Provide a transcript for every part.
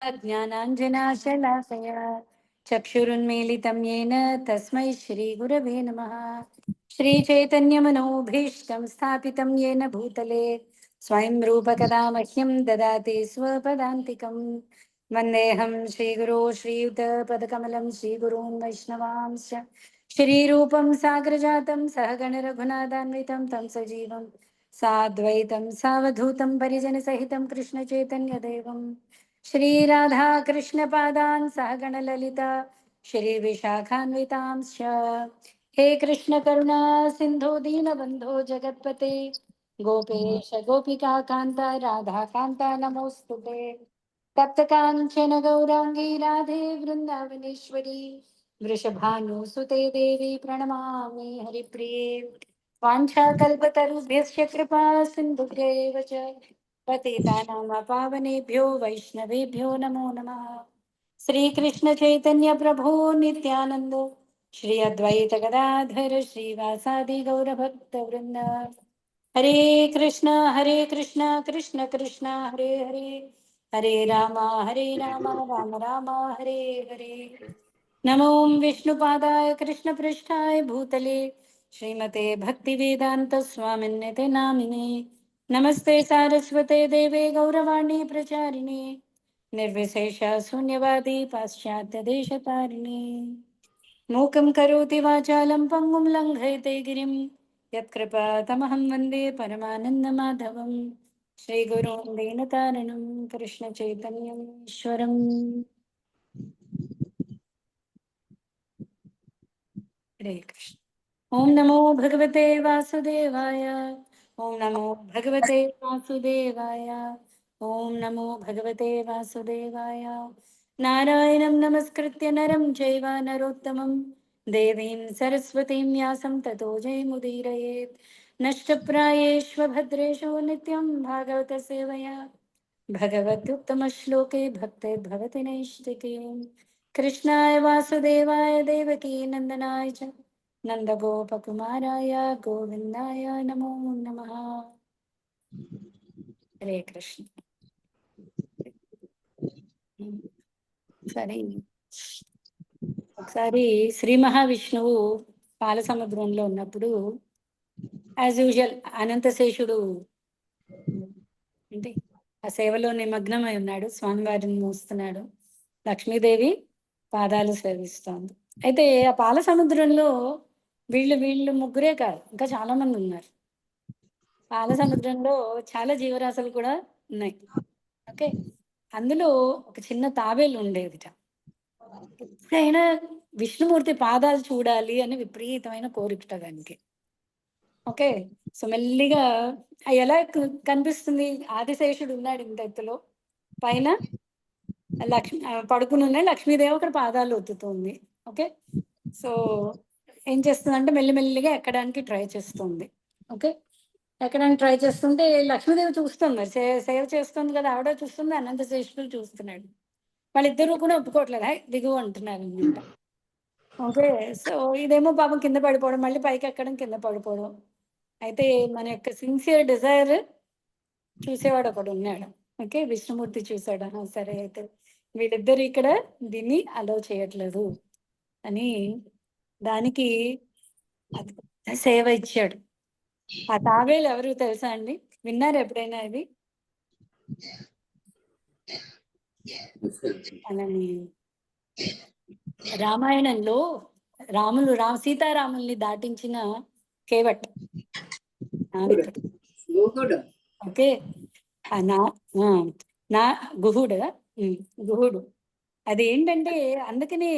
ज्ञानाञ्जनाशलाकया चक्षुरुन्मीलितं येन तस्मै श्रीगुरवे नमः। श्रीचैतन्यमनोभीष्टं स्थापितं येन भूतले स्वयं रूपकदा मह्यं ददाति स्वपदान्तिकं। वन्देऽहं श्रीगुरो श्रीयुतपदकमलं श्रीगुरून् वैष्णवांश्च श्रीरूपं साग्रजातं सहगणरघुनाथान्वितं तं सजीवं साद्वैतं सावधूतं परिजनसहितं कृष्णचैतन्यदेवम् श्रीराधा कृष्णपादान् सहगणललिता श्रीविशाखान्वितांश्च। हे कृष्ण करुणा सिन्धो दीनबन्धो जगत्पते गोपेश गोपिका कान्ता राधा कान्ता नमोऽस्तुते। तप्तकाञ्चन गौराङ्गी राधे वृन्दावनेश्वरी वृषभानुसुते देवी प्रणमामि हरिप्रिये। वाञ्छाकल्पतरुभ्यश्च कृपा सिन्धुभ्यैव च पतितानां पावनेभ्यो वैष्णवेभ्यो नमो नमः। श्रीकृष्ण चैतन्य प्रभु नित्यानंद श्री अद्वैत गदाधर श्रीवासादि गौरभक्तवृंद। हरे कृष्ण कृष्ण कृष्ण हरे हरे हरे राम राम राम हरे हरे। नमो विष्णुपादाय कृष्णपृष्ठाय भूतले श्रीमते भक्तिवेदांत स्वामिन्यते नामिने। नमस्ते सारस्वते देवे गौरवाणी प्रचारिणे निर्विशेष शून्यवादी पाश्चात्य देशतारिणे। मूकं करोति वाचालं पङ्गुं लङ्घयते गिरिं यत्कृपातमहं वन्दे परमानन्दमाधवं। श्रीगुरुं दीनतारिणं कृष्णचैतन्यम् ईश्वरम्। हरे कृष्ण। ओम नमो भगवते वासुदेवाय। ओम नमो भगवते वासुदेवाय। ओम नमो भगवते वासुदेवाय। नारायणं नमस्कृत्य नरं चैव नरोत्तमं देवीं सरस्वतीं व्यासं ततो जयमुदीरयेत्। नष्टप्रायेष्व भद्रेषु नित्यं भागवत सेवया भगवद्युत्तमश्लोके भक्तिर्भवति नैष्टिकी। कृष्णाय वासुदेवाय देवकी नन्दनाय च नन्दगोपकुमाराय गोविन्दाय नमो नमः। हरे कृष्ण। సరే, ఒకసారి శ్రీ మహావిష్ణువు పాల సముద్రంలో ఉన్నప్పుడు యాజ్ యూజువల్ అనంతశేషుడు అంటే ఆ సేవలో నిమగ్నమై ఉన్నాడు, స్వామివారిని మోస్తున్నాడు, లక్ష్మీదేవి పాదాలు సేవిస్తోంది. అయితే ఆ పాల సముద్రంలో వీళ్ళు వీళ్ళు ముగ్గురే కాదు, ఇంకా చాలా మంది ఉన్నారు. పాల సముద్రంలో చాలా జీవరాశులు కూడా ఉన్నాయి. ఓకే, అందులో ఒక చిన్న తాబేలు ఉండేదిట. ఎప్పుడైనా విష్ణుమూర్తి పాదాలు చూడాలి అని విపరీతమైన కోరికట దానికి. ఓకే, సో మెల్లిగా ఎలా కనిపిస్తుంది, ఆదిశేషుడు ఉన్నాడు ఇంత ఎత్తులో, పైన పడుకుని ఉన్నాయి, లక్ష్మీదేవి అక్కడ పాదాలు ఒత్తుతుంది. ఓకే, సో ఏం చేస్తుందంటే మెల్లిమెల్లిగా ఎక్కడానికి ట్రై చేస్తుంది. ఓకే, ఎక్కడానికి ట్రై చేస్తుంటే లక్ష్మీదేవి చూస్తుంది, మరి సేవ చేస్తుంది కదా, ఆవిడ చూస్తుంది, అనంతశేషుడు చూస్తున్నాడు. వాళ్ళిద్దరూ కూడా ఒప్పుకోవట్లేదు, హై దిగు అంటున్నారు అనమాట. ఓకే, సో ఇదేమో పాపం కింద పడిపోవడం, మళ్ళీ పైకి ఎక్కడం, కింద పడిపోవడం. అయితే మన యొక్క సిన్సియర్ డిజైర్ చూసేవాడు ఒకడు ఉన్నాడు. ఓకే, విష్ణుమూర్తి చూసాడు, సరే అయితే వీళ్ళిద్దరు ఇక్కడ దీన్ని అలౌ చేయట్లేదు అని దానికి సేవ ఇచ్చాడు. ఆ తాబేలు ఎవరు తెలుసా అండి? విన్నారు ఎప్పుడైనా ఇది? మనని రామాయణంలో సీతారాముల్ని దాటించిన కేవట్ నావికుడు. ఓకే, నా గుహుడు. గుహుడు అది ఏంటంటే, అందుకనే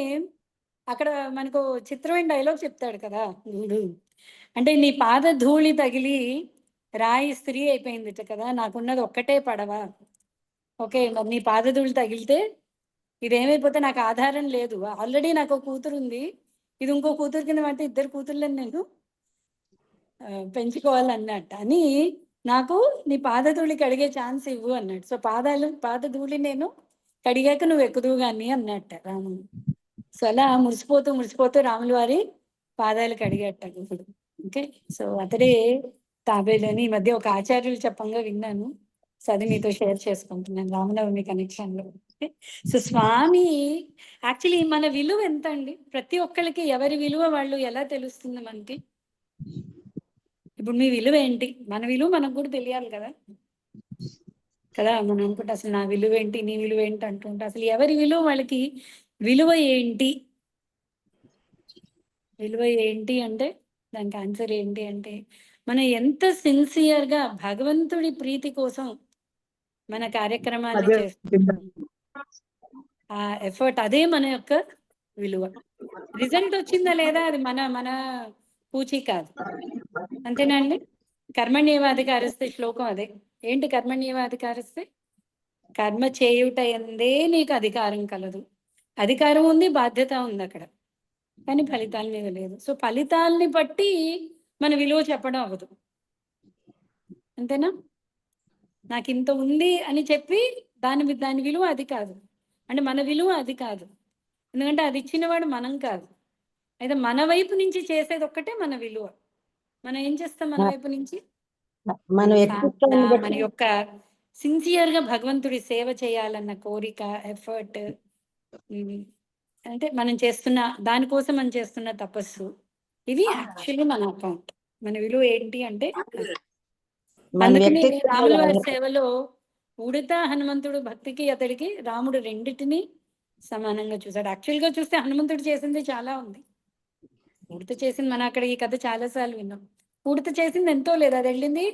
అక్కడ మనకు చిత్రమైన డైలాగ్ చెప్తాడు కదా గుహుడు, అంటే నీ పాద ధూళి తగిలి రాయి స్త్రీ అయిపోయిందిట కదా, నాకున్నది ఒక్కటే పడవ. ఓకే, మరి నీ పాద ధూళి తగిలితే ఇదేమైపోతే నాకు ఆధారం లేదు, ఆల్రెడీ నాకు కూతురు ఉంది, ఇది ఇంకో కూతురు కింద పడితే ఇద్దరు కూతుర్లని నేను పెంచుకోవాలన్నట్ట అని నాకు నీ పాదధూళి కడిగే ఛాన్స్ ఇవ్వు అన్నాడు. సో పాదధూళి నేను కడిగాక నువ్వు ఎక్కుదువు కానీ అన్నట్ట రాముడు. సో అలా మురిసిపోతూ రాముల వారి పాదాలు కడిగట్ట గుహుడు. ఓకే, సో అతడే తాబేలని ఈ మధ్య ఒక ఆచార్యులు చెప్పంగా విన్నాను. సో అది మీతో షేర్ చేసుకుంటున్నాను రామనవమి కనెక్షన్లో. సో స్వామి యాక్చువల్లీ మన విలువ ఎంత అండి? ప్రతి ఒక్కరికి ఎవరి విలువ వాళ్ళు ఎలా తెలుస్తుంది మనకి? ఇప్పుడు మీ విలువ ఏంటి? మన విలువ మనకు కూడా తెలియాలి కదా కదా మనం అనుకుంటే అసలు నా విలువ ఏంటి, నీ విలువ ఏంటి అంటుంటే అసలు ఎవరి విలువ వాళ్ళకి విలువ ఏంటి? విలువ ఏంటి అంటే దానికి ఆన్సర్ ఏంటి అంటే మనం ఎంత సిన్సియర్గా భగవంతుడి ప్రీతి కోసం మన కార్యక్రమాన్ని చేస్తున్నాం, ఆ ఎఫర్ట్ అదే మన యొక్క విలువ. రిజల్ట్ వచ్చిందా లేదా అది మన మన పూచి కాదు. అంతేనా అండి? కర్మణ్యేవాధికారస్తే శ్లోకం అదే. ఏంటి కర్మణ్యేవాధికారస్తే? కర్మ చేయుట ఎందే నీకు అధికారం కలదు. అధికారం ఉంది, బాధ్యత ఉంది అక్కడ, కానీ ఫలితాల మీద లేదు. సో ఫలితాల్ని బట్టి మన విలువ చెప్పడం అవ్వదు. అంతేనా? నాకు ఇంత ఉంది అని చెప్పి దాని విలువ అది కాదు. అంటే మన విలువ అది కాదు. ఎందుకంటే అది ఇచ్చినవాడు మనం కాదు. అయితే మన వైపు నుంచి చేసేది ఒక్కటే మన విలువ. మనం ఏం చేస్తాం మన వైపు నుంచి? మన సాధన, మన యొక్క సిన్సియర్గా భగవంతుడి సేవ చేయాలన్న కోరిక, ఎఫర్ట్, అంటే మనం చేస్తున్న దానికోసం మనం చేస్తున్న తపస్సు, ఇవి యాక్చువల్లీ మన అకౌంట్. మన విలువ ఏంటి అంటే అందుకని రాముల వారి సేవలో ఉడత హనుమంతుడు భక్తికి అతడికి రాముడు రెండిటిని సమానంగా చూశాడు. యాక్చువల్గా చూస్తే హనుమంతుడు చేసింది చాలా ఉంది. ఉడత చేసింది మనం అక్కడ ఈ కథ చాలాసార్లు విన్నాం. ఉడత చేసింది ఎంతో లేదు, అది వెళ్ళింది,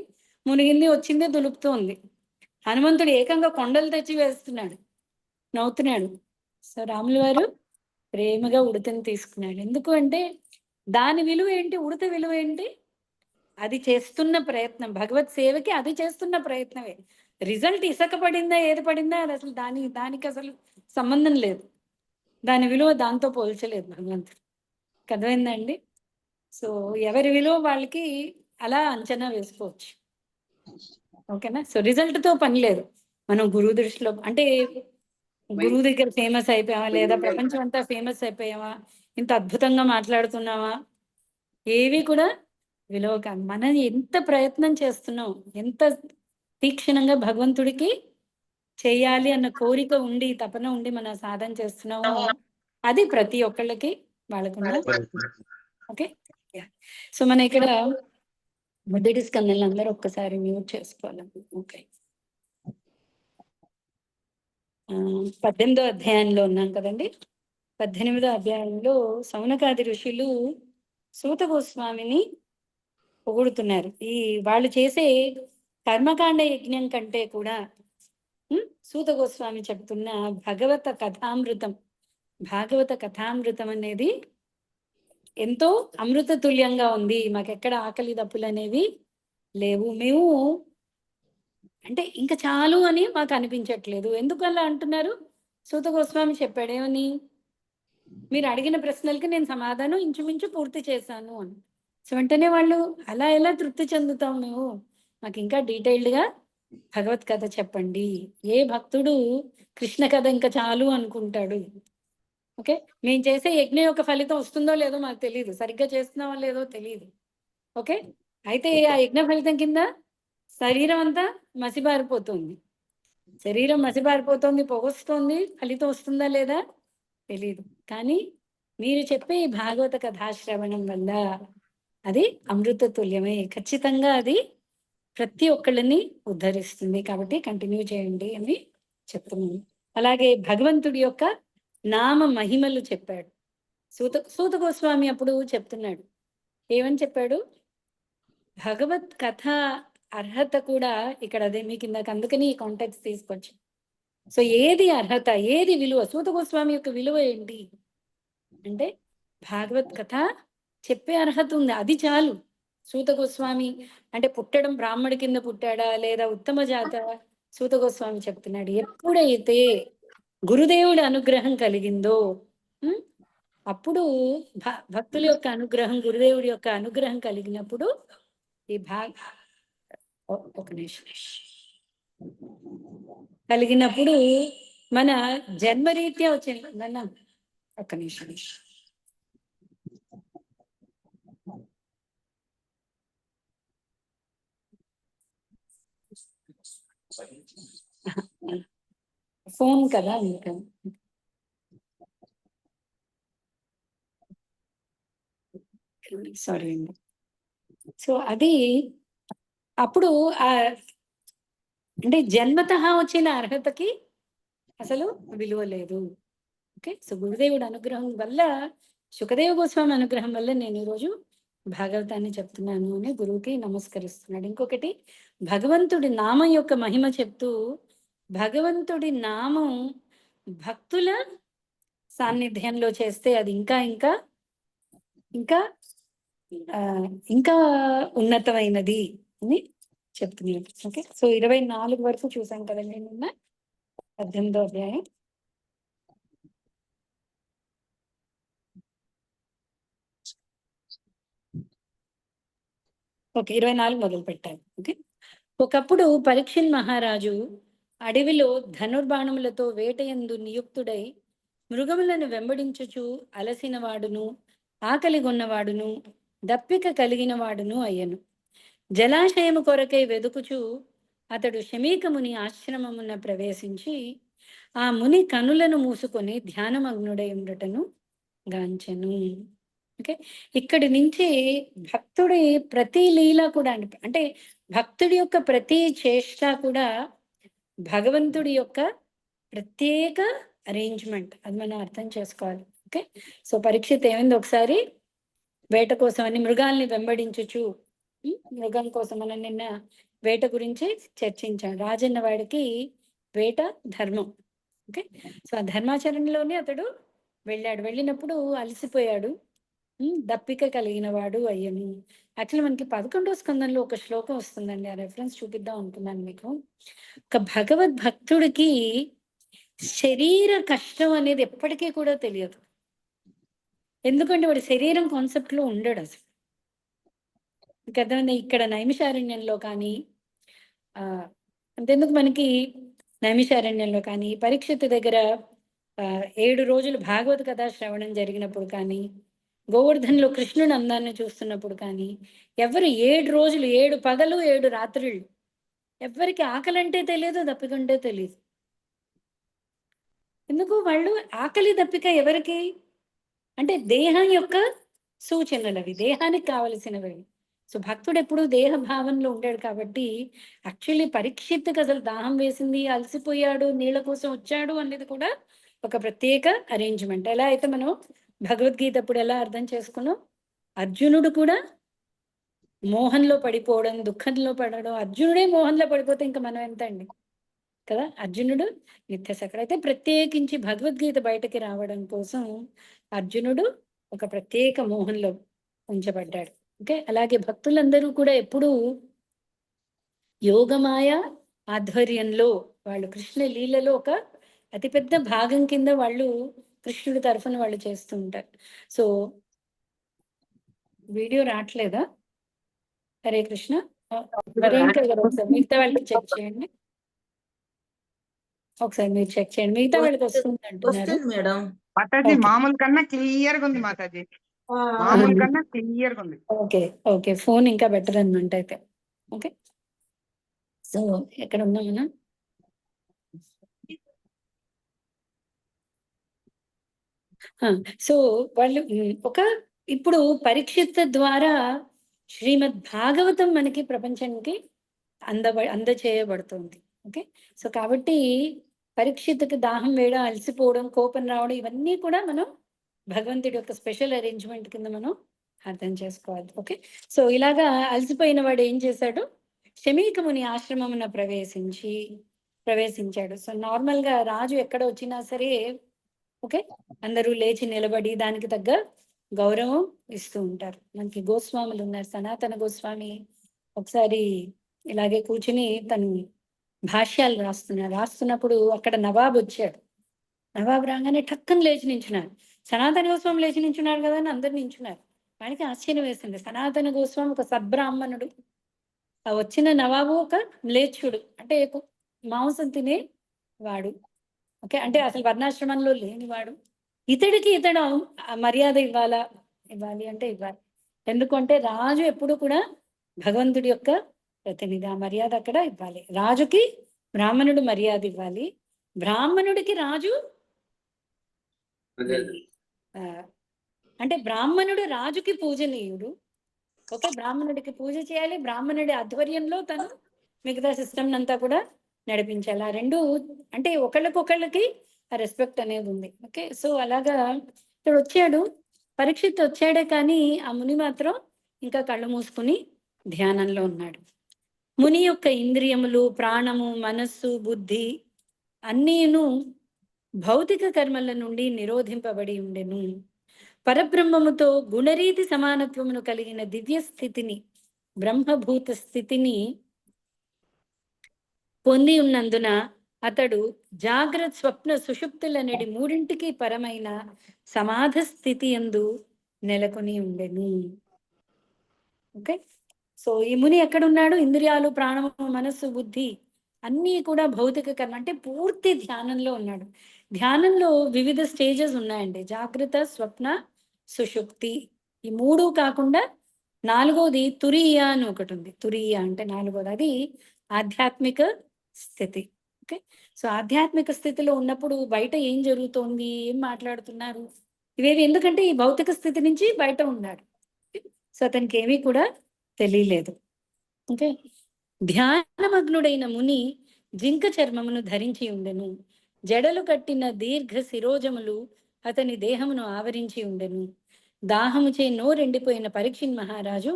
మునిగింది, వచ్చింది, దులుపుతూ ఉంది. హనుమంతుడు ఏకంగా కొండలు తెచ్చి వేస్తున్నాడు, నవ్వుతున్నాడు. సో రాముల వారు ప్రేమగా ఉడతని తీసుకున్నాడు. ఎందుకు అంటే దాని విలువ ఏంటి, ఉడత విలువ ఏంటి? అది చేస్తున్న ప్రయత్నం, భగవత్ సేవకి అది చేస్తున్న ప్రయత్నమే. రిజల్ట్ ఇసక పడిందా ఏది పడిందా అది అసలు దానికి అసలు సంబంధం లేదు. దాని విలువ దాంతో పోల్చలేదు భగవంతుడు. అర్థమైందండి? సో ఎవరి విలువ వాళ్ళకి అలా అంచనా వేసుకోవచ్చు. ఓకేనా? సో రిజల్ట్తో పని లేదు. మనం గురువు దృష్టిలో అంటే గురువు దగ్గర ఫేమస్ అయిపోయామా, లేదా ప్రపంచం అంతా ఫేమస్ అయిపోయామా, ఇంత అద్భుతంగా మాట్లాడుతున్నామా, ఏవి కూడా విలువ కాదు. మనం ఎంత ప్రయత్నం చేస్తున్నాం, ఎంత తీక్షణంగా భగవంతుడికి చేయాలి అన్న కోరిక ఉండి, తపన ఉండి మన సాధన చేస్తున్నామో అది ప్రతి ఒక్కళ్ళకి వాళ్ళకున్న. ఓకే, సో మన ఇక్కడ మొదటి స్కందంలో అందరూ ఒక్కసారి మ్యూట్ చేసుకోవాలి. ఓకే, 18వ అధ్యాయంలో ఉన్నాం కదండి. 18వ అధ్యాయంలో సౌనకాది ఋషులు సూత గోస్వామిని పొగుడుతున్నారు. ఈ వాళ్ళు చేసే కర్మకాండ యజ్ఞం కంటే కూడా సూత గోస్వామి చెప్తున్న భాగవత కథామృతం అనేది ఎంతో అమృత తుల్యంగా ఉంది. మాకెక్కడ ఆకలి దప్పులు అనేవి లేవు. మేము అంటే ఇంకా చాలు అని మాకు అనిపించట్లేదు. ఎందుకు అలా అంటున్నారు? సూత గోస్వామి చెప్పాడు ఏమని? మీరు అడిగిన ప్రశ్నలకి నేను సమాధానం ఇంచుమించు పూర్తి చేశాను అని. సో వెంటనే వాళ్ళు అలా ఎలా తృప్తి చెందుతాం మేము? మాకు ఇంకా డీటెయిల్డ్గా భగవత్ కథ చెప్పండి. ఏ భక్తుడు కృష్ణ కథ ఇంకా చాలు అనుకుంటాడు? ఓకే, మేము చేసే యజ్ఞం యొక్క ఫలితం వస్తుందో లేదో మాకు తెలియదు, సరిగ్గా చేస్తున్నామో లేదో తెలియదు. ఓకే, అయితే ఆ యజ్ఞ ఫలితం కింద శరీరం అంతా మసిబారిపోతుంది. శరీరం మసిబారిపోతుంది, పొగొస్తుంది, ఫలితం వస్తుందా లేదా తెలీదు. కానీ మీరు చెప్పే ఈ భాగవత కథాశ్రవణం వల్ల అది అమృత తుల్యమే. ఖచ్చితంగా అది ప్రతి ఒక్కళ్ళని ఉద్ధరిస్తుంది. కాబట్టి కంటిన్యూ చేయండి అని చెప్తున్నాను. అలాగే భగవంతుడి యొక్క నామ మహిమలు చెప్పాడు సూత గోస్వామి అప్పుడు చెప్తున్నాడు. ఏమని చెప్పాడు? భగవత్ కథ అర్హత కూడా ఇక్కడ అదే మీకు ఇందాక అందుకని ఈ కాంటాక్ట్స్ తీసుకొచ్చి. సో ఏది అర్హత, ఏది విలువ? సూత గోస్వామి యొక్క విలువ ఏంటి అంటే భాగవత్ కథ చెప్పే అర్హత ఉంది, అది చాలు. సూత గోస్వామి అంటే పుట్టడం బ్రాహ్మడి కింద పుట్టాడా లేదా ఉత్తమ జాత? సూత గోస్వామి చెప్తున్నాడు ఎప్పుడైతే గురుదేవుడి అనుగ్రహం కలిగిందో అప్పుడు భక్తుల యొక్క అనుగ్రహం, గురుదేవుడి యొక్క అనుగ్రహం కలిగినప్పుడు ఈ ఒక నిమిషం కలిగినప్పుడు మన జన్మరీత్యా వచ్చింది నన్న ఒక్క నిమిషం. ఫోన్ కదా ఇంకా. సారీ అండి. సో అది అప్పుడు అంటే జన్మతః వచ్చిన అర్హతకి అసలు విలువ లేదు. ఓకే. సో గురుదేవుడు అనుగ్రహం వల్ల, సుఖదేవ గోస్వామి అనుగ్రహం వల్ల నేను ఈరోజు భాగవతాన్ని చెప్తున్నాను అని గురువుకి నమస్కరిస్తున్నాడు. ఇంకొకటి, భగవంతుడి నామం యొక్క మహిమ చెప్తూ, భగవంతుడి నామం భక్తుల సాన్నిధ్యంలో చేస్తే అది ఇంకా ఇంకా ఇంకా ఇంకా ఉన్నతమైనది అని చెప్తున్నాడు. ఓకే. సో 24 వరకు చూసాం కదండి నిన్న, 18వ అధ్యాయం. ఓకే, 24 మొదలు పెట్టాలి. ఓకే. ఒకప్పుడు పరీక్షిత్ మహారాజు అడవిలో ధనుర్బాణములతో వేటయందు నియుక్తుడై మృగములను వెంబడించుచు అలసిన వాడును, ఆకలిగొన్నవాడును, దప్పిక కలిగిన వాడును అయ్యను. జలాశయము కొరకై వెదుకుచు అతడు శమీకముని ఆశ్రమమున ప్రవేశించి ఆ ముని కనులను మూసుకొని ధ్యానమగ్నుడై ఉండటను గాంచెను. ఓకే. ఇక్కడి నుంచి భక్తుడి ప్రతి లీల కూడా అంటే భక్తుడి యొక్క ప్రతి చేష్ట కూడా భగవంతుడి యొక్క ప్రత్యేక అరేంజ్మెంట్, అది మనం అర్థం చేసుకోవాలి. ఓకే. సో పరీక్షిత్ ఏమైంది, ఒకసారి వేట కోసం అని మృగాల్ని వెంబడించుచు, మృగం కోసం మనం నిన్న వేట గురించి చర్చించాం. రాజన్న వాడికి వేట ధర్మం. ఓకే. సో ఆ ధర్మాచరణలోనే అతడు వెళ్ళినప్పుడు అలసిపోయాడు, దప్పిక కలిగిన వాడు అయ్యను. యాక్చువల్లీ మనకి 11వ స్కందంలో ఒక శ్లోకం వస్తుందండి, ఆ రెఫరెన్స్ చూపిద్దాం అనుకున్నాను మీకు. ఒక భగవద్భక్తుడికి శరీర కష్టం అనేది ఎప్పటికీ కూడా తెలియదు. ఎందుకంటే వాడి శరీరం కాన్సెప్ట్ లో ఉండడు అసలు. కదా, ఇక్కడ నైమిషారణ్యంలో కానీ అంతెందుకు మనకి నైమిషారణ్యంలో కానీ పరీక్షిత్ దగ్గర 7 రోజులు భాగవత కథా శ్రవణం జరిగినప్పుడు కానీ, గోవర్ధన్లో కృష్ణుడు అందాన్ని చూస్తున్నప్పుడు కానీ, ఎవరు 7 రోజులు 7 పగలు 7 రాత్రులు ఎవరికి ఆకలంటే తెలియదు, దప్పికంటే తెలియదు. ఎందుకు? వాళ్ళు ఆకలి దప్పిక ఎవరికి అంటే దేహం యొక్క సూచనలు అవి, దేహానికి కావలసినవి. సో భక్తుడు ఎప్పుడు దేహ భావంలో ఉంటాడు కాబట్టి, యాక్చువల్లీ పరీక్షిత్తుకి అసలు దాహం వేసింది, అలసిపోయాడు, నీళ్ళ కోసం వచ్చాడు అనేది కూడా ఒక ప్రత్యేక అరేంజ్మెంట్. ఎలా అయితే మనం భగవద్గీత అప్పుడు ఎలా అర్థం చేసుకున్నాం, అర్జునుడు కూడా మోహంలో పడిపోవడం, దుఃఖంలో పడడం, అర్జునుడే మోహంలో పడిపోతే ఇంకా మనం ఎంత అండి కదా. అర్జునుడు నిత్యసకుడు అయితే ప్రత్యేకించి భగవద్గీత బయటకి రావడం కోసం అర్జునుడు ఒక ప్రత్యేక మోహంలో ఉంచబడ్డాడు. ఓకే. అలాగే భక్తులందరూ కూడా ఎప్పుడూ యోగమాయ ఆధ్వర్యంలో వాళ్ళు కృష్ణ లీలలో ఒక అతిపెద్ద భాగం కింద వాళ్ళు కృష్ణుడి తరఫున వాళ్ళు చేస్తూ ఉంటారు. సో వీడియో రావట్లేదా? హరే కృష్ణ. మిగతా వాళ్ళకి చెక్ చేయండి, ఒకసారి మీరు చెక్ చేయండి. మిగతా వాళ్ళకి వస్తుంది అంటున్నారు మేడం. మాతాజీ మామూలు కన్నా క్లియర్ గా ఉంది మాతాజీ, మామూలు కన్నా క్లియర్ గా ఉంది. ఓకే. ఓకే, ఫోన్ ఇంకా బెటర్ అనమాట అయితే. ఓకే. సో ఎక్కడ ఉన్నాం మనం? సో వాళ్ళు ఒక ఇప్పుడు పరీక్షిత్ ద్వారా శ్రీమద్ భాగవతం మనకి ప్రపంచానికి అందచేయబడుతుంది. ఓకే. సో కాబట్టి పరీక్షిత్తుకి దాహం వేయడం, అలసిపోవడం, కోపం రావడం, ఇవన్నీ కూడా మనం భగవంతుడి యొక్క స్పెషల్ అరేంజ్మెంట్ కింద మనం అర్థం చేసుకోవాలి. ఓకే. సో ఇలాగా అలసిపోయిన వాడు ఏం చేశాడు, శమీకముని ఆశ్రమమున ప్రవేశించాడు. సో నార్మల్ గా రాజు ఎక్కడ వచ్చినా సరే, ఓకే, అందరూ లేచి నిలబడి దానికి తగ్గ గౌరవం ఇస్తూ ఉంటారు. మనకి గోస్వాములు ఉన్నారు, సనాతన గోస్వామి ఒకసారి ఇలాగే కూర్చుని తను భాష్యాలు రాస్తున్నప్పుడు అక్కడ నవాబు వచ్చాడు. నవాబు రాగానే టక్కన లేచి నించున్నారు. సనాతన గోస్వామి లేచి నించున్నాడు కదా అని అందరు నించున్నారు. వాడికి ఆశ్చర్యం వేసింది. సనాతన గోస్వామి ఒక సద్బ్రాహ్మణుడు, ఆ వచ్చిన నవాబు ఒక మ్లేచ్చుడు, అంటే మాంసం తినే వాడు. ఓకే. అంటే అసలు వర్ణాశ్రమంలో లేనివాడు. ఇతడు మర్యాద ఇవ్వాలి అంటే ఇవ్వాలి. ఎందుకంటే రాజు ఎప్పుడు కూడా భగవంతుడి యొక్క ప్రతినిధి, ఆ మర్యాద అక్కడ ఇవ్వాలి. రాజుకి బ్రాహ్మణుడు మర్యాద ఇవ్వాలి, బ్రాహ్మణుడికి రాజు అంటే బ్రాహ్మణుడు రాజుకి పూజనీయుడు. ఓకే, బ్రాహ్మణుడికి పూజ చేయాలి, బ్రాహ్మణుడి ఆధ్వర్యంలో తను మిగతా సిస్టమ్ అంతా కూడా నడిపించాలి. ఆ రెండు అంటే ఒకళ్ళకొకళ్ళకి ఆ రెస్పెక్ట్ అనేది ఉంది. ఓకే, సో అలాగా ఇక్కడ వచ్చాడు పరీక్షిత్ వచ్చాడే, కానీ ఆ ముని మాత్రం ఇంకా కళ్ళు మూసుకుని ధ్యానంలో ఉన్నాడు. ముని యొక్క ఇంద్రియములు, ప్రాణము, మనస్సు, బుద్ధి అన్నీను భౌతిక కర్మల నుండి నిరోధింపబడి ఉండెను. పరబ్రహ్మముతో గుణరీతి సమానత్వమును కలిగిన దివ్య స్థితిని, బ్రహ్మభూత స్థితిని పొంది ఉన్నందున అతడు జాగ్రత్త, స్వప్న, సుషుప్తులనేది మూడింటికి పరమైన సమాధ స్థితి యందు నెలకొని ఉండెను. ఓకే, సో ఈ ముని ఎక్కడున్నాడు? ఇంద్రియాలు, ప్రాణము, మనస్సు, బుద్ధి అన్నీ కూడా భౌతిక కర్మ అంటే పూర్తి ధ్యానంలో ఉన్నాడు. ధ్యానంలో వివిధ స్టేజెస్ ఉన్నాయండి. జాగ్రత్త, స్వప్న, సుషుప్తి. ఈ మూడు కాకుండా నాలుగోది తురీయ అని ఒకటి ఉంది. తురీయ అంటే నాలుగోది, అది ఆధ్యాత్మిక స్థితి. ఓకే, సో ఆధ్యాత్మిక స్థితిలో ఉన్నప్పుడు బయట ఏం జరుగుతోంది, ఏం మాట్లాడుతున్నారు, ఇవేవి, ఎందుకంటే ఈ భౌతిక స్థితి నుంచి బయట ఉన్నాడు. సో అతనికి ఏమీ కూడా తెలియలేదు. ఓకే, ధ్యానమగ్నుడైన ముని జింక చర్మమును ధరించి ఉండెను. జడలు కట్టిన దీర్ఘ శిరోజములు అతని దేహమును ఆవరించి ఉండెను. దాహముచే నోరెండిపోయిన పరీక్షిత్ మహారాజు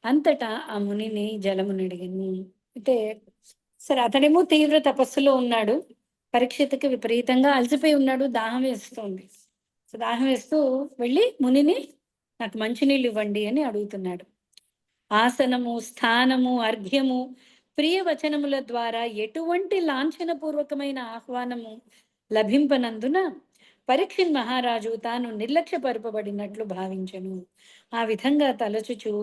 అంతటా ఆ మునిని జలమునడిగను. అయితే సరే, అతడేమో తీవ్ర తపస్సులో ఉన్నాడు. పరీక్షిత్తుకి విపరీతంగా అలసిపోయి ఉన్నాడు, దాహం వేస్తుంది. సో దాహం వేస్తూ వెళ్ళి మునిని నాకు మంచినీళ్ళు ఇవ్వండి అని అడుగుతున్నాడు. ఆసనము, స్థానము, అర్ఘ్యము, ప్రియ వచనముల ద్వారా ఎటువంటి లాంఛనపూర్వకమైన ఆహ్వానము లభింపనందున పరీక్షిత్ మహారాజు తాను నిర్లక్ష్యపరపబడినట్లు భావించెను. ఆ విధంగా తలచుచు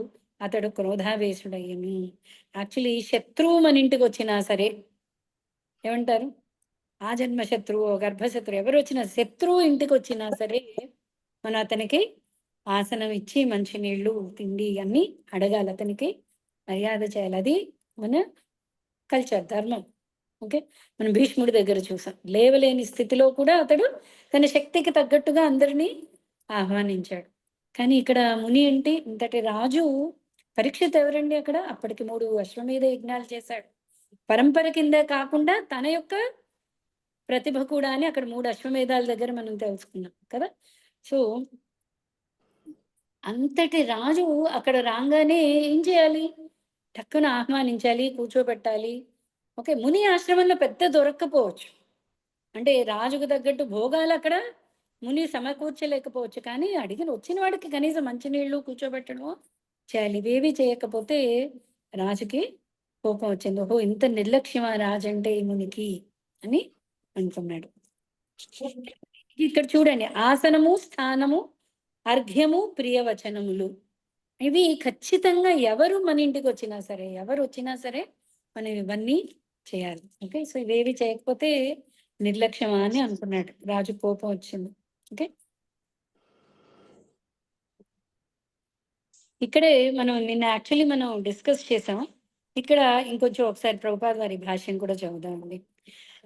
అతడు క్రోధావేశుడయ్యను. యాక్చువల్లీ శత్రువు మన ఇంటికి వచ్చినా సరే, ఏమంటారు, ఆ జన్మ శత్రువు, గర్భశత్రువు, ఎవరు వచ్చినా, శత్రువు ఇంటికి వచ్చినా సరే మనం అతనికి ఆసనం ఇచ్చి మంచినీళ్ళు, తిండి అన్ని అడగాలి, అతనికి మర్యాద చేయాలి. అది మన కల్చర్, ధర్మం. ఓకే, మనం భీష్ముడి దగ్గర చూసాం, లేవలేని స్థితిలో కూడా అతడు తన శక్తికి తగ్గట్టుగా అందరినీ ఆహ్వానించాడు. కానీ ఇక్కడ ముని ఏంటి, ఇంతటి రాజు పరీక్షిత్ ఎవరండి? అక్కడ అప్పటికి 3 అశ్వమేధ యజ్ఞాలు చేశాడు. పరంపర కింద కాకుండా తన యొక్క ప్రతిభ కూడా అని అక్కడ 3 అశ్వమేధాల దగ్గర మనం తెలుసుకున్నాం కదా. సో అంతటి రాజు అక్కడ రాగానే ఏం చేయాలి? టక్కున ఆహ్వానించాలి, కూర్చోబెట్టాలి. ఓకే, ముని ఆశ్రమంలో పెద్ద దొరక్కపోవచ్చు, అంటే రాజుకు తగ్గట్టు భోగాలు అక్కడ ముని సమకూర్చలేకపోవచ్చు, కానీ అడిగిన వచ్చిన వాడికి కనీసం మంచినీళ్ళు కూర్చోబెట్టడం చేయాలి. ఇవేవి చేయకపోతే రాజుకి కోపం వచ్చింది. ఓహో, ఇంత నిర్లక్ష్యమా రాజంటే ఈ మునికి అని అనుకున్నాడు. ఇక్కడ చూడండి, ఆసనము, స్థానము, అర్ఘ్యము, ప్రియవచనములు, ఇవి ఖచ్చితంగా ఎవరు మన ఇంటికి వచ్చినా సరే, ఎవరు వచ్చినా సరే మనం ఇవన్నీ చేయాలి. ఓకే, సో ఇవేవి చేయకపోతే నిర్లక్ష్యమా అని అనుకున్నాడు. రాజు కోపం వచ్చింది. ఓకే, ఇక్కడే మనం నిన్న యాక్చువల్లీ మనం డిస్కస్ చేసాం. ఇక్కడ ఇంకొంచెం ఒకసారి ప్రభుపాద వారి భాష్యం కూడా చదువుదామండి.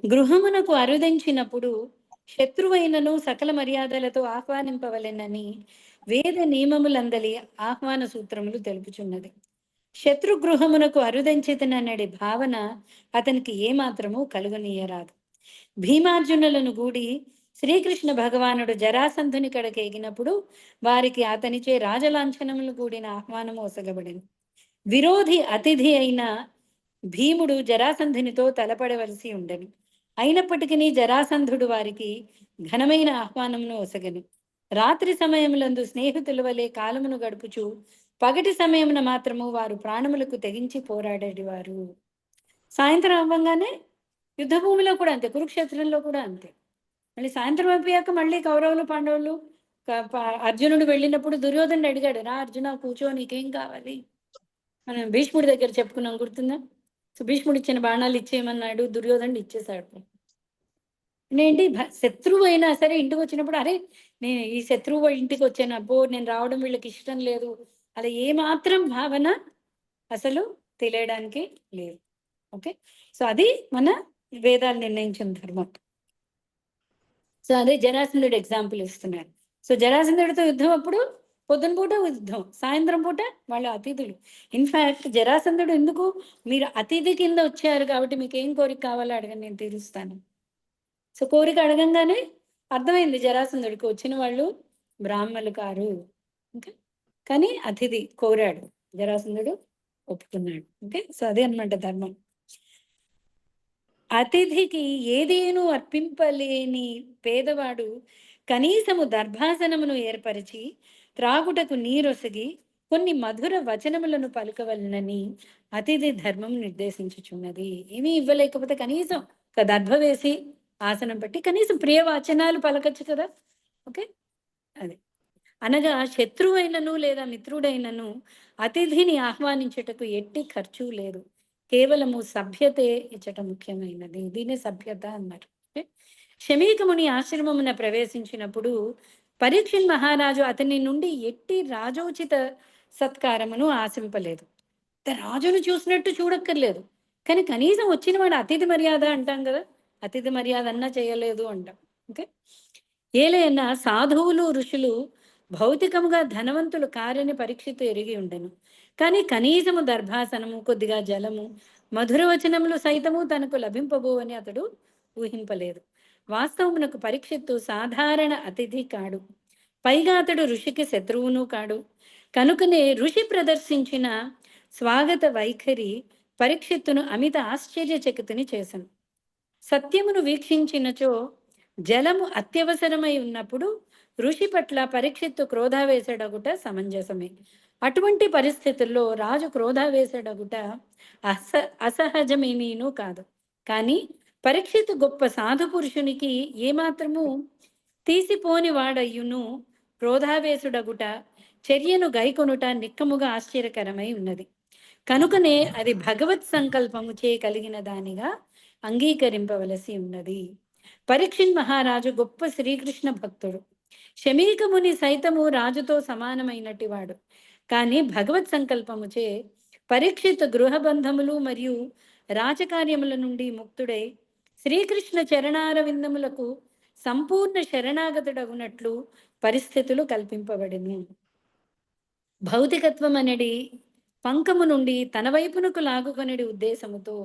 గృహమునకు అరుదించినప్పుడు శత్రువైనను సకల మర్యాదలతో ఆహ్వానింపవలెనని వేద నియమములందలి ఆహ్వాన సూత్రములు తెలుపుచున్నది. శత్రుగృహమునకు అరుదించితననే భావన అతనికి ఏమాత్రము కలుగనీయరాదు. భీమార్జునులను గూడి శ్రీకృష్ణ భగవానుడు జరాసంధుని కడకి ఎగినప్పుడు వారికి అతనిచే రాజలాంఛనములు కూడిన ఆహ్వానము ఒసగబడింది. విరోధి అతిథి అయిన భీముడు జరాసంధునితో తలపడవలసి ఉండెను. అయినప్పటికీ జరాసంధుడు వారికి ఘనమైన ఆహ్వానమును ఒసగను. రాత్రి సమయములందు స్నేహితుల వలె కాలమును గడుపుచు పగటి సమయమున మాత్రము వారు ప్రాణములకు తెగించి పోరాడేవారు. సాయంత్రం అవ్వంగానే యుద్ధ భూమిలో కూడా అంతే, కురుక్షేత్రంలో కూడా అంతే. మళ్ళీ సాయంత్రం అయిపోయాక మళ్ళీ కౌరవులు, పాండవులు, అర్జునుడు వెళ్ళినప్పుడు దుర్యోధనుడు అడిగాడు, రా అర్జున కూర్చో, నీకేం కావాలి? మనం భీష్ముడి దగ్గర చెప్పుకున్నాం, గుర్తుందా? సో భీష్ముడు ఇచ్చిన బాణాలు ఇచ్చేయమన్నాడు, దుర్యోధనుడు ఇచ్చేశాడు. ఏంటి, శత్రువు అయినా సరే ఇంటికి వచ్చినప్పుడు, అరే నేను ఈ శత్రువు ఇంటికి వచ్చాను, అబ్బో నేను రావడం వీళ్ళకి ఇష్టం లేదు, అలా ఏమాత్రం భావన అసలు తెలియడానికి లేదు. ఓకే, సో అది మన వేదాలు నిర్ణయించిన ధర్మం. సో అదే జరాసంధుడు ఎగ్జాంపుల్ ఇస్తున్నారు. సో జరాసంధుడితో యుద్ధం అప్పుడు పొద్దున పూట యుద్ధం, సాయంత్రం పూట వాళ్ళు అతిథులు. ఇన్ఫాక్ట్ జరాసంధుడు ఎందుకు, మీరు అతిథి కింద వచ్చారు కాబట్టి మీకు ఏం కోరిక కావాలో అడగండి, నేను తీరుస్తాను. సో కోరిక అడగంగానే అర్థమైంది జరాసంధుడికి, వచ్చిన వాళ్ళు బ్రాహ్మణులు కారు. ఓకే, కానీ అతిథి కోరాడు, జరాసంధుడు ఒప్పుకున్నాడు. ఓకే, సో అదే అనమాట ధర్మం. అతిథికి ఏదేను అర్పింపలేని పేదవాడు కనీసము దర్భాసనమును ఏర్పరిచి త్రాగుటకు నీరొసగి కొన్ని మధుర వచనములను పలుకవలనని అతిథి ధర్మం నిర్దేశించుచున్నది. ఏమీ ఇవ్వలేకపోతే కనీసం ఒక దర్భ వేసి ఆసనం పెట్టి కనీసం ప్రియ వచనాలు పలకచ్చు కదా. ఓకే, అది అనగా శత్రువైనను లేదా మిత్రుడైనను అతిథిని ఆహ్వానించుటకు ఎట్టి ఖర్చు లేదు, కేవలము సభ్యతే ఇచ్చట ముఖ్యమైనది. దీనే సభ్యత అన్నారు. శమీకముని ఆశ్రమమున ప్రవేశించినప్పుడు పరీక్షిత్ మహారాజు అతని నుండి ఎట్టి రాజోచిత సత్కారమును ఆశింపలేదు. రాజును చూసినట్టు చూడక్కర్లేదు, కానీ కనీసం వచ్చిన వాడు అతిథి మర్యాద అంటాం కదా, అతిథి మర్యాద అన్నా చేయలేదు అంటాం. ఓకే, ఏలైనా సాధువులు ఋషులు భౌతికముగా ధనవంతులు కారని పరీక్షిత్తు ఎరిగి ఉండెను. కానీ కనీసము దర్భాసనము, కొద్దిగా జలము, మధుర వచనములు సైతము తనకు లభింపబోవని అతడు ఊహింపలేదు. వాస్తవమునకు పరీక్షిత్తు సాధారణ అతిథి కాడు, పైగా అతడు ఋషికి శత్రువును కాడు. కనుకనే ఋషి ప్రదర్శించిన స్వాగత వైఖరి పరీక్షిత్తును అమిత ఆశ్చర్యచకితుని చేసెను. సత్యమును వీక్షించినచో జలము అత్యవసరమై ఉన్నప్పుడు ఋషి పట్ల పరీక్షిత్తు క్రోధావేశడగుట సమంజసమే. అటువంటి పరిస్థితుల్లో రాజు క్రోధావేశడగుట అసహజమేమీనూ కాదు. కానీ పరీక్షిత్తు గొప్ప సాధు పురుషునికి ఏమాత్రము తీసిపోని వాడయ్యును క్రోధావేశుడగుట, చర్యను గైకొనుట నిక్కముగా ఆశ్చర్యకరమై ఉన్నది. కనుకనే అది భగవత్ సంకల్పము చే కలిగిన దానిగా అంగీకరింపవలసి ఉన్నది. పరీక్షిత్ మహారాజు గొప్ప శ్రీకృష్ణ భక్తుడు. శమీకముని సైతము రాజుతో సమానమైనటి వాడు. కానీ భగవత్ సంకల్పముచే పరీక్షిత్ గృహబంధములు మరియు రాజకార్యముల నుండి ముక్తుడై శ్రీకృష్ణ చరణారవిందములకు సంపూర్ణ శరణాగతుడగునట్లు పరిస్థితులు కల్పింపబడిను. భౌతికత్వం అనేది పంకము నుండి తన వైపునకు లాగుకొనడి ఉద్దేశముతో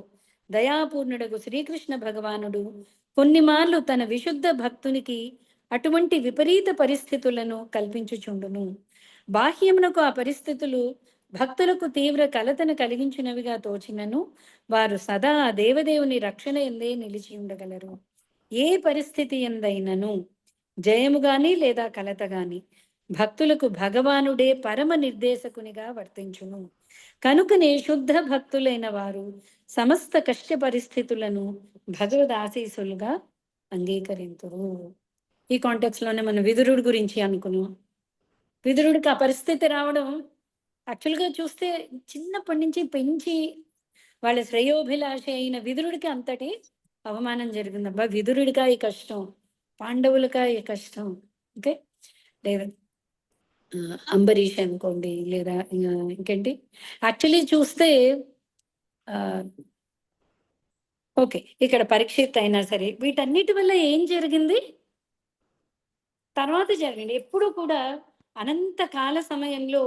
దయాపూర్ణుడకు శ్రీకృష్ణ భగవానుడు కొన్ని మార్లు తన విశుద్ధ భక్తునికి అటువంటి విపరీత పరిస్థితులను కల్పించుచుండును. బాహ్యమునకు ఆ పరిస్థితులు భక్తులకు తీవ్ర కలతను కలిగించినవిగా తోచినను వారు సదా దేవదేవుని రక్షణ ఎందే నిలిచి ఉండగలరు. ఏ పరిస్థితి ఎందైనను జయము గాని లేదా కలత గాని భక్తులకు భగవానుడే పరమ నిర్దేశకునిగా వర్తించును. కనుకనే శుద్ధ భక్తులైన వారు సమస్త కష్ట పరిస్థితులను భగవద్ ఆశీస్సులుగా అంగీకరింతురు. ఈ కాంటెక్స్ట్ లోనే మనం విదురుడి గురించి అనుకున్నాం. విదురుడికి ఆ పరిస్థితి రావడం యాక్చువల్గా చూస్తే చిన్నప్పటి నుంచి పెంచి వాళ్ళ శ్రేయోభిలాష అయిన విదురుడికి అంతటి అవమానం జరిగిందబ్బా. విదురుడిగా ఈ కష్టం, పాండవులకా ఈ కష్టం. ఓకే, లేదా అంబరీష్ అనుకోండి, లేదా ఇంకేంటి యాక్చువల్లీ చూస్తే ఓకే ఇక్కడ పరీక్షిత్ అయినా సరే వీటన్నిటి వల్ల ఏం జరిగింది తర్వాత జరిగింది. ఎప్పుడు కూడా అనంత కాల సమయంలో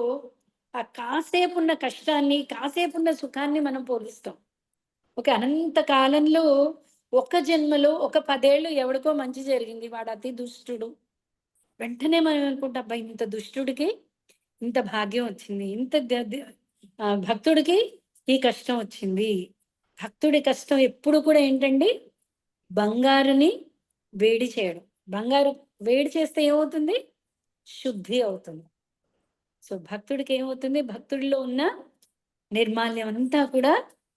ఆ కాసేపు ఉన్న కష్టాన్ని, కాసేపు ఉన్న సుఖాన్ని మనం పోలుస్తాం. ఓకే, అనంత కాలంలో ఒక జన్మలో ఒక 10 ఏళ్ళు ఎవడికో మంచి జరిగింది, వాడు అతి దుష్టుడు. వెంటనే మనం అనుకుంటాం, అబ్బాయి ఇంత దుష్టుడికి ఇంత భాగ్యం వచ్చింది, ఇంత భక్తుడికి ఈ కష్టం వచ్చింది. భక్తుడి కష్టం ఎప్పుడు కూడా ఏంటండి, బంగారుని వేడి చేయడం. బంగారు వేడి చేస్తే ఏమవుతుంది, శుద్ధి అవుతుంది. సో భక్తుడికి ఏమవుతుంది, భక్తుడిలో ఉన్న నిర్మాల్యం అంతా కూడా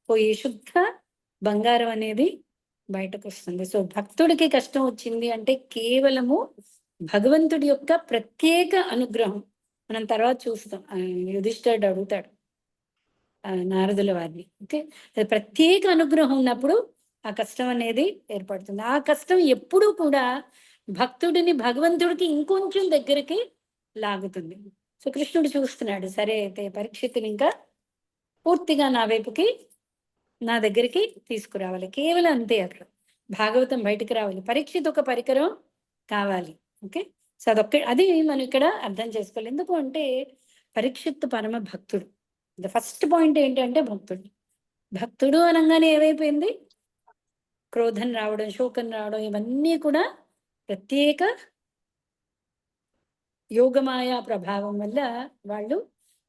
పోయి శుద్ధ బంగారం అనేది బయటకు వస్తుంది. సో భక్తుడికి కష్టం వచ్చింది అంటే కేవలము భగవంతుడి యొక్క ప్రత్యేక అనుగ్రహం. మనం తర్వాత చూస్తాం, యుధిష్ఠిరుడు అడుగుతాడు నారదుల వారిని. ఓకే, ప్రత్యేక అనుగ్రహం ఉన్నప్పుడు ఆ కష్టం అనేది ఏర్పడుతుంది. ఆ కష్టం ఎప్పుడూ కూడా భక్తుడిని భగవంతుడికి ఇంకొంచెం దగ్గరికి లాగుతుంది. సో కృష్ణుడు చూస్తున్నాడు, సరే అయితే పరీక్షితుని ఇంకా పూర్తిగా నా వైపుకి, నా దగ్గరికి తీసుకురావాలి. కేవలం అంతే, అక్కడ భాగవతం బయటికి రావాలి. పరీక్షిత్ ఒక పరికరం, కావాలి. ఓకే. సో అది మనం ఇక్కడ అర్థం చేసుకోవాలి. ఎందుకు అంటే పరీక్షిత్తు పరమ భక్తుడు. ద ఫస్ట్ పాయింట్ ఏంటంటే భక్తుడు. భక్తుడు అనంగానే ఏమైపోయింది? క్రోధం రావడం, శోకం రావడం ఇవన్నీ కూడా ప్రత్యేక యోగమాయ ప్రభావం వల్ల వాళ్ళు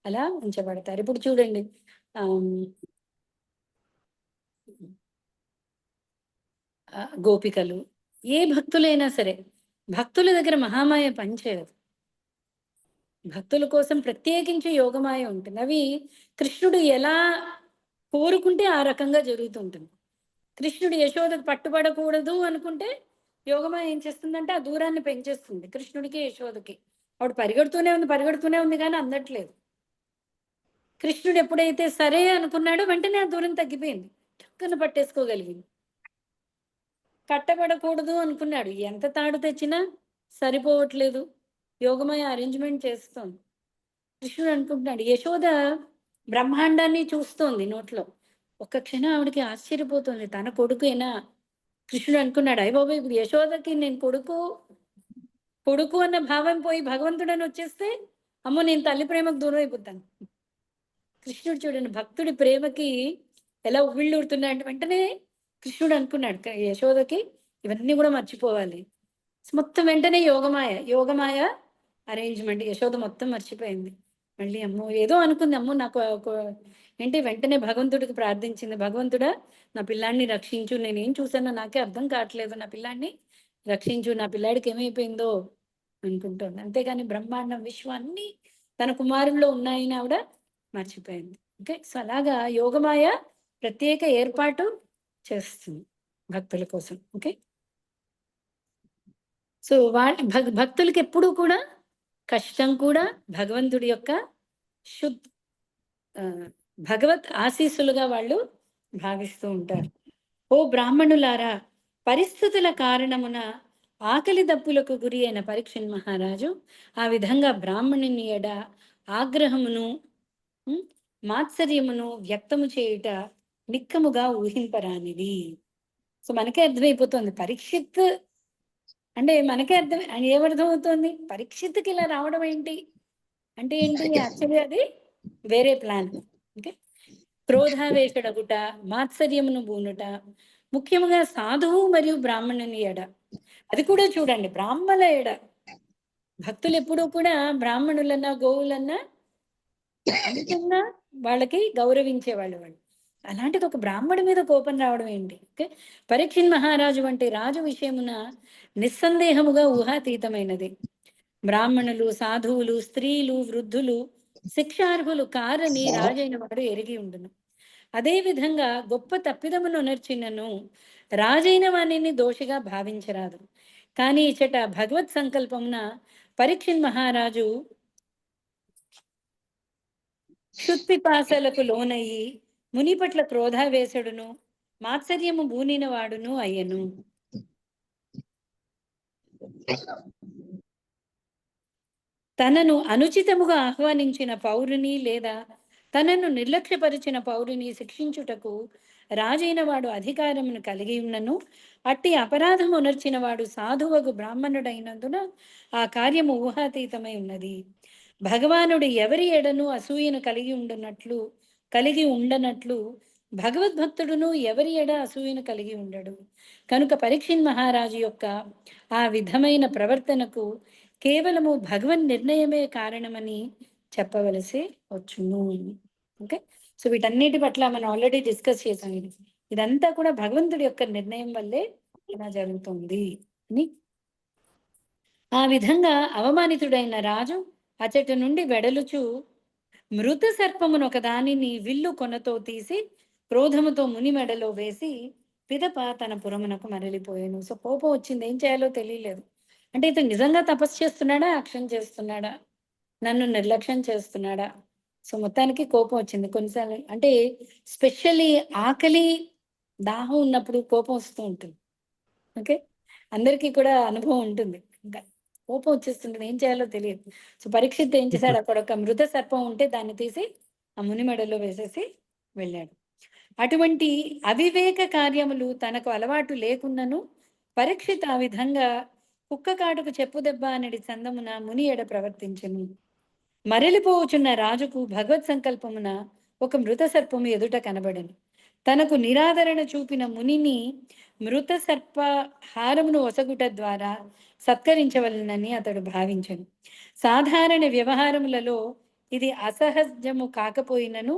అలా ఉంచబడతారు. ఇప్పుడు చూడండి గోపికలు ఏ భక్తులైనా సరే భక్తుల దగ్గర మహామాయ పనిచేయదు. భక్తుల కోసం ప్రత్యేకించి యోగమాయ ఉంటుంది. అవి కృష్ణుడు ఎలా కోరుకుంటే ఆ రకంగా జరుగుతుంటుంది. కృష్ణుడు యశోదకు పట్టుబడకూడదు అనుకుంటే యోగమాయ ఏం చేస్తుందంటే ఆ దూరాన్ని పెంచేస్తుంది కృష్ణుడికి యశోదకి. ఆవిడ పరిగెడుతూనే ఉంది కానీ అందట్లేదు. కృష్ణుడు ఎప్పుడైతే సరే అనుకున్నాడో వెంటనే ఆ దూరం తగ్గిపోయింది, చక్కన పట్టేసుకోగలిగింది. కట్టబడకూడదు అనుకున్నాడు, ఎంత తాడు తెచ్చినా సరిపోవట్లేదు, యోగమయ అరేంజ్మెంట్ చేస్తోంది. కృష్ణుడు అనుకుంటున్నాడు, యశోద బ్రహ్మాండాన్ని చూస్తోంది నోట్లో. ఒక్క క్షణం ఆవిడకి ఆశ్చర్యపోతుంది, తన కొడుకేనా? కృష్ణుడు అనుకున్నాడు, అయ్య బాబు ఇప్పుడు యశోదకి నేను కొడుకు అన్న భావం పోయి భగవంతుడని వచ్చేస్తే అమ్మో నేను తల్లి ప్రేమకు దూరం అయిపోతాను. కృష్ణుడు చూడండి భక్తుడి ప్రేమకి ఎలా ఉవ్విళ్ళూరుతున్నాడు. వెంటనే కృష్ణుడు అనుకున్నాడు యశోదకి ఇవన్నీ కూడా మర్చిపోవాలి. మొత్తం వెంటనే యోగమాయ అరేంజ్మెంట్. యశోద మొత్తం మర్చిపోయింది. మళ్ళీ అమ్మో ఏదో అనుకుంది, అమ్మో నాకు ఏంటి వెంటనే భగవంతుడికి ప్రార్థించింది, భగవంతుడా నా పిల్లాడిని రక్షించు, నేనేం చూసానో నాకే అర్థం కావట్లేదు, నా పిల్లాడిని రక్షించు, నా పిల్లాడికి ఏమైపోయిందో అనుకుంటుంది. అంతేగాని బ్రహ్మాండం విశ్వం అన్ని తన కుమారుల్లో ఉన్నాయని ఆవిడ మర్చిపోయింది. ఓకే. సో అలాగా యోగమాయ ప్రత్యేక ఏర్పాటు చేస్తుంది భక్తుల కోసం. ఓకే. సో భక్తులకి ఎప్పుడూ కూడా కష్టం కూడా భగవంతుడి యొక్క భగవత్ ఆశీస్సులుగా వాళ్ళు భావిస్తూ ఉంటారు. ఓ బ్రాహ్మణులారా, పరిస్థితుల కారణమున ఆకలి దప్పులకు గురి అయిన పరీక్షణ్ మహారాజు ఆ విధంగా బ్రాహ్మణుని ఎడ ఆగ్రహమును మాత్సర్యమును వ్యక్తము చేయుట నిక్కముగా ఊహింపరానిది. సో మనకే అర్థమైపోతుంది పరీక్షిత్ అంటే, మనకే ఏమర్థం అవుతుంది, పరీక్షిత్తుకి ఇలా రావడం ఏంటి అంటే ఏంటి? యాక్చువల్లీ అది వేరే ప్లాన్. ఓకే. క్రోధావేశడగుట, మాత్సర్యమును బూనుట, ముఖ్యముగా సాధువు మరియు బ్రాహ్మణుని ఎడ. అది కూడా చూడండి, బ్రాహ్మణ ఎడ భక్తులు ఎప్పుడూ కూడా బ్రాహ్మణులన్నా గోవులన్నా అంతన్నా వాళ్ళకి గౌరవించేవాళ్ళు వాళ్ళు. అలాంటిది ఒక బ్రాహ్మణుడి మీద కోపం రావడం ఏంటి? ఓకే. పరీక్షణ్ మహారాజు వంటి రాజు విషయమున నిస్సందేహముగా ఊహాతీతమైనది. బ్రాహ్మణులు, సాధువులు, స్త్రీలు, వృద్ధులు శిక్షార్హులు కారని రాజైన వాడు ఎరిగి ఉండును. అదే విధంగా గొప్ప తప్పిదమును నర్చినను రాజైన వాణిని దోషిగా భావించరాదు. కానీ ఇచ్చట భగవత్ సంకల్పమున పరీక్షణ్ మహారాజు క్షుత్పిపాసలకు లోనయ్యి ముని పట్ల క్రోధావేశుడును మాత్సర్యము బూనిన వాడును అయ్యను. తనను అనుచితముగా ఆహ్వానించిన పౌరుని లేదా తనను నిర్లక్ష్యపరిచిన పౌరుని శిక్షించుటకు రాజైన వాడు అధికారమును కలిగి ఉన్నను అట్టి అపరాధము ఉనర్చిన వాడు సాధువకు బ్రాహ్మణుడైనందున ఆ కార్యము ఊహాతీతమై ఉన్నది. భగవానుడు ఎవరి ఎడను అసూయను కలిగి ఉండనట్లు భగవద్భక్తుడును ఎవరి ఎడ అసూయను కలిగి ఉండడు. కనుక పరీక్షణ్ మహారాజు యొక్క ఆ విధమైన ప్రవర్తనకు కేవలము భగవన్ నిర్ణయమే కారణమని చెప్పవలసి వచ్చును. ఓకే. సో వీటన్నిటి పట్ల మనం ఆల్రెడీ డిస్కస్ చేసాం. ఇదంతా కూడా భగవంతుడి యొక్క నిర్ణయం వల్లే ఇలా జరుగుతుంది అని. ఆ విధంగా అవమానితుడైన రాజు అచటి నుండి వెడలుచు మృత సర్పమును ఒక దానిని విల్లు కొనతో తీసి క్రోధముతో ముని మెడలో వేసి పిదప తన పురమునకు మరలిపోయాను. సో కోపం వచ్చింది, ఏం చేయాలో తెలియలేదు. అంటే ఇతను నిజంగా తపస్సు చేస్తున్నాడా, యాక్షన్ చేస్తున్నాడా, నన్ను నిర్లక్ష్యం చేస్తున్నాడా? సో మొత్తానికి కోపం వచ్చింది. కొన్నిసార్లు అంటే స్పెషల్లీ ఆకలి దాహం ఉన్నప్పుడు కోపం వస్తూ ఉంటుంది. ఓకే. అందరికీ కూడా అనుభవం ఉంటుంది. ఇంకా కోపం వచ్చేస్తుంటుంది, ఏం చేయాలో తెలియదు. సో పరీక్షిత్ ఏం చేశాడు, అక్కడ ఒక మృత సర్పం ఉంటే దాన్ని తీసి ఆ ముని మెడలో వేసేసి వెళ్ళాడు. అటువంటి అవివేక కార్యములు తనకు అలవాటు లేకున్నను పరీక్షిత్ ఆ విధంగా కుక్క కాటుకు చెప్పు దెబ్బ అనడి చందమున ముని ఎడ ప్రవర్తించెను. మరలిపోవుచున్న రాజుకు భగవత్ సంకల్పమున ఒక మృత సర్పము ఎదుట కనబడెను. తనకు నిరాదరణ చూపిన మునిని మృత సర్ప హారమును ఒసగుట ద్వారా సత్కరించవలనని అతడు భావించెను. సాధారణ వ్యవహారములలో ఇది అసహజము కాకపోయినను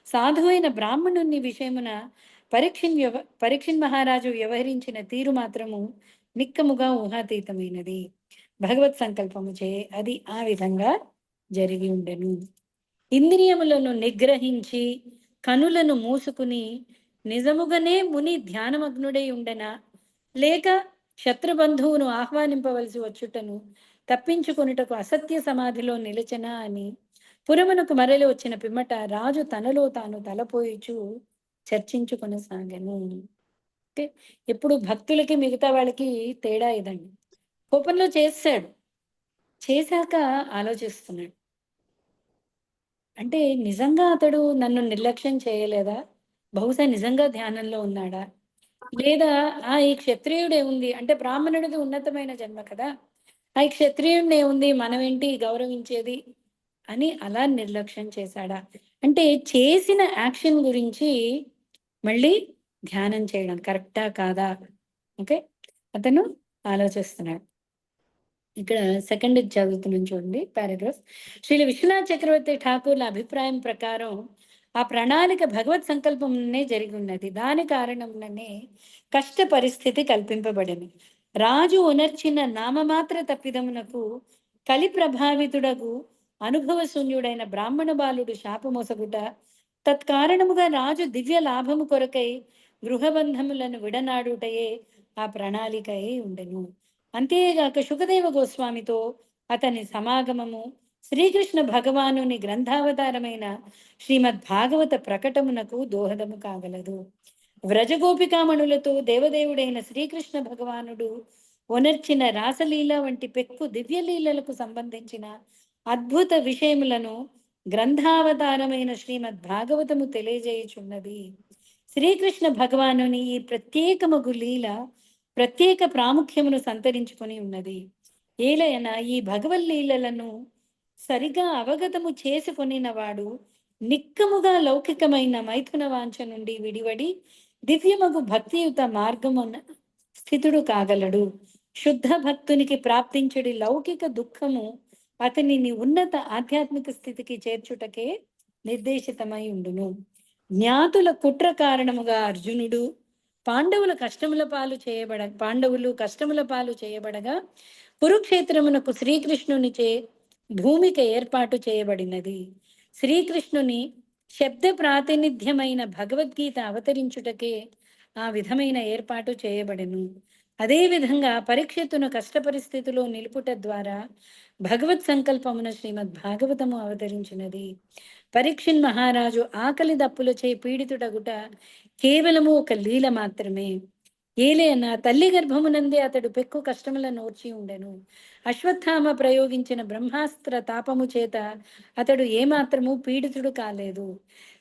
సాధువైన బ్రాహ్మణుని విషయమున పరీక్షిన్ మహారాజు వ్యవహరించిన తీరు మాత్రము నిక్కముగా ఊహాతీతమైనది. భగవత్ సంకల్పము చే అది ఆ విధంగా జరిగి ఉండెను. ఇంద్రియములను నిగ్రహించి కనులను మూసుకుని నిజముగానే ముని ధ్యానమగ్నుడై ఉండెనా, లేక శత్రుబంధువును ఆహ్వానింపవలసి వచ్చుటను తప్పించుకొనుటకు అసత్య సమాధిలో నిలిచెనా అని పురమునకు మరలి వచ్చిన పిమ్మట రాజు తనలో తాను తలపోయిచు చర్చించుకొనసాగెను. అంటే ఎప్పుడు భక్తులకి మిగతా వాళ్ళకి తేడా ఇదండి. కోపంలో చేశాడు, చేశాక ఆలోచిస్తున్నాడు. అంటే నిజంగా అతడు నన్ను నిర్లక్ష్యం చేయలేదా? బహుశా నిజంగా ధ్యానంలో ఉన్నాడా? లేదా ఈ క్షత్రియుడే ఉంది అంటే బ్రాహ్మణుడిది ఉన్నతమైన జన్మ కదా, ఈ క్షత్రియుడినే ఉంది మనమేంటి గౌరవించేది అని అలా నిర్లక్ష్యం చేశాడా? అంటే చేసిన యాక్షన్ గురించి మళ్ళీ ధ్యానం చేయడం కరెక్టా కాదా, ఓకే, అతను ఆలోచిస్తున్నాడు. ఇక్కడ సెకండ్ చదువుతున్నాను చూడండి పారాగ్రాఫ్. శ్రీ విశ్వనాథ్ చక్రవర్తి ఠాకూర్ల అభిప్రాయం ప్రకారం ఆ ప్రణాళిక భగవత్ సంకల్పంనే జరిగి ఉన్నది. దాని కారణంలోనే కష్ట పరిస్థితి కల్పింపబడింది. రాజు ఉనర్చిన నామమాత్ర తప్పిదమునకు కలి ప్రభావితుడగు అనుభవశూన్యుడైన బ్రాహ్మణ బాలుడు శాపమొసగుట, తత్కారణముగా రాజు దివ్య లాభము కొరకై గృహబంధములను విడనాడుటయే ఆ ప్రణాళిక అయి ఉండెను. అంతేగాక శుకదేవ గోస్వామితో అతని సమాగమము శ్రీకృష్ణ భగవానుని గ్రంథావతారమైన శ్రీమద్ భాగవత ప్రకటమునకు దోహదము కాగలదు. వ్రజగోపికామణులతో దేవదేవుడైన శ్రీకృష్ణ భగవానుడు ఒనర్చిన రాసలీల వంటి పెక్కు దివ్యలీలలకు సంబంధించిన అద్భుత విషయములను గ్రంథావతారమైన శ్రీమద్ భాగవతము తెలియజేయుచున్నది. శ్రీకృష్ణ భగవానుని ఈ ప్రత్యేకమగు లీల ప్రత్యేక ప్రాముఖ్యమును సంతరించుకొని ఉన్నది. ఏలయన ఈ భగవల్లీలను సరిగా అవగతము చేసుకొనిన వాడు నిక్కముగా లౌకికమైన మైథున వాంఛ నుండి విడివడి దివ్యమగు భక్తియుత మార్గమున స్థితుడు కాగలడు. శుద్ధ భక్తునికి ప్రాప్తించడి లౌకిక దుఃఖము అతనిని ఉన్నత ఆధ్యాత్మిక స్థితికి చేర్చుటకే నిర్దేశితమై ఉండును. జ్ఞాతుల కుట్ర కారణముగా అర్జునుడు పాండవులు కష్టముల పాలు చేయబడగా కురుక్షేత్రమునకు శ్రీకృష్ణునిచే భూమిక ఏర్పాటు చేయబడినది. శ్రీకృష్ణుని శబ్ద ప్రాతినిధ్యమైన భగవద్గీత అవతరించుటకే ఆ విధమైన ఏర్పాటు చేయబడెను. అదేవిధంగా పరీక్షిత్తును కష్ట పరిస్థితిలో నిలుపుట ద్వారా భగవత్ సంకల్పమున శ్రీమద్ భాగవతము అవతరించినది. పరీక్షిన్ మహారాజు ఆకలి దప్పులచే పీడితుడగుట కేవలము ఒక లీల మాత్రమే. ఏలేన తల్లి గర్భమునందే అతడు పెక్కు కష్టములను ఓర్చి ఉండెను. అశ్వత్థామ ప్రయోగించిన బ్రహ్మాస్త్ర తాపము చేత అతడు ఏమాత్రము పీడితుడు కాలేదు.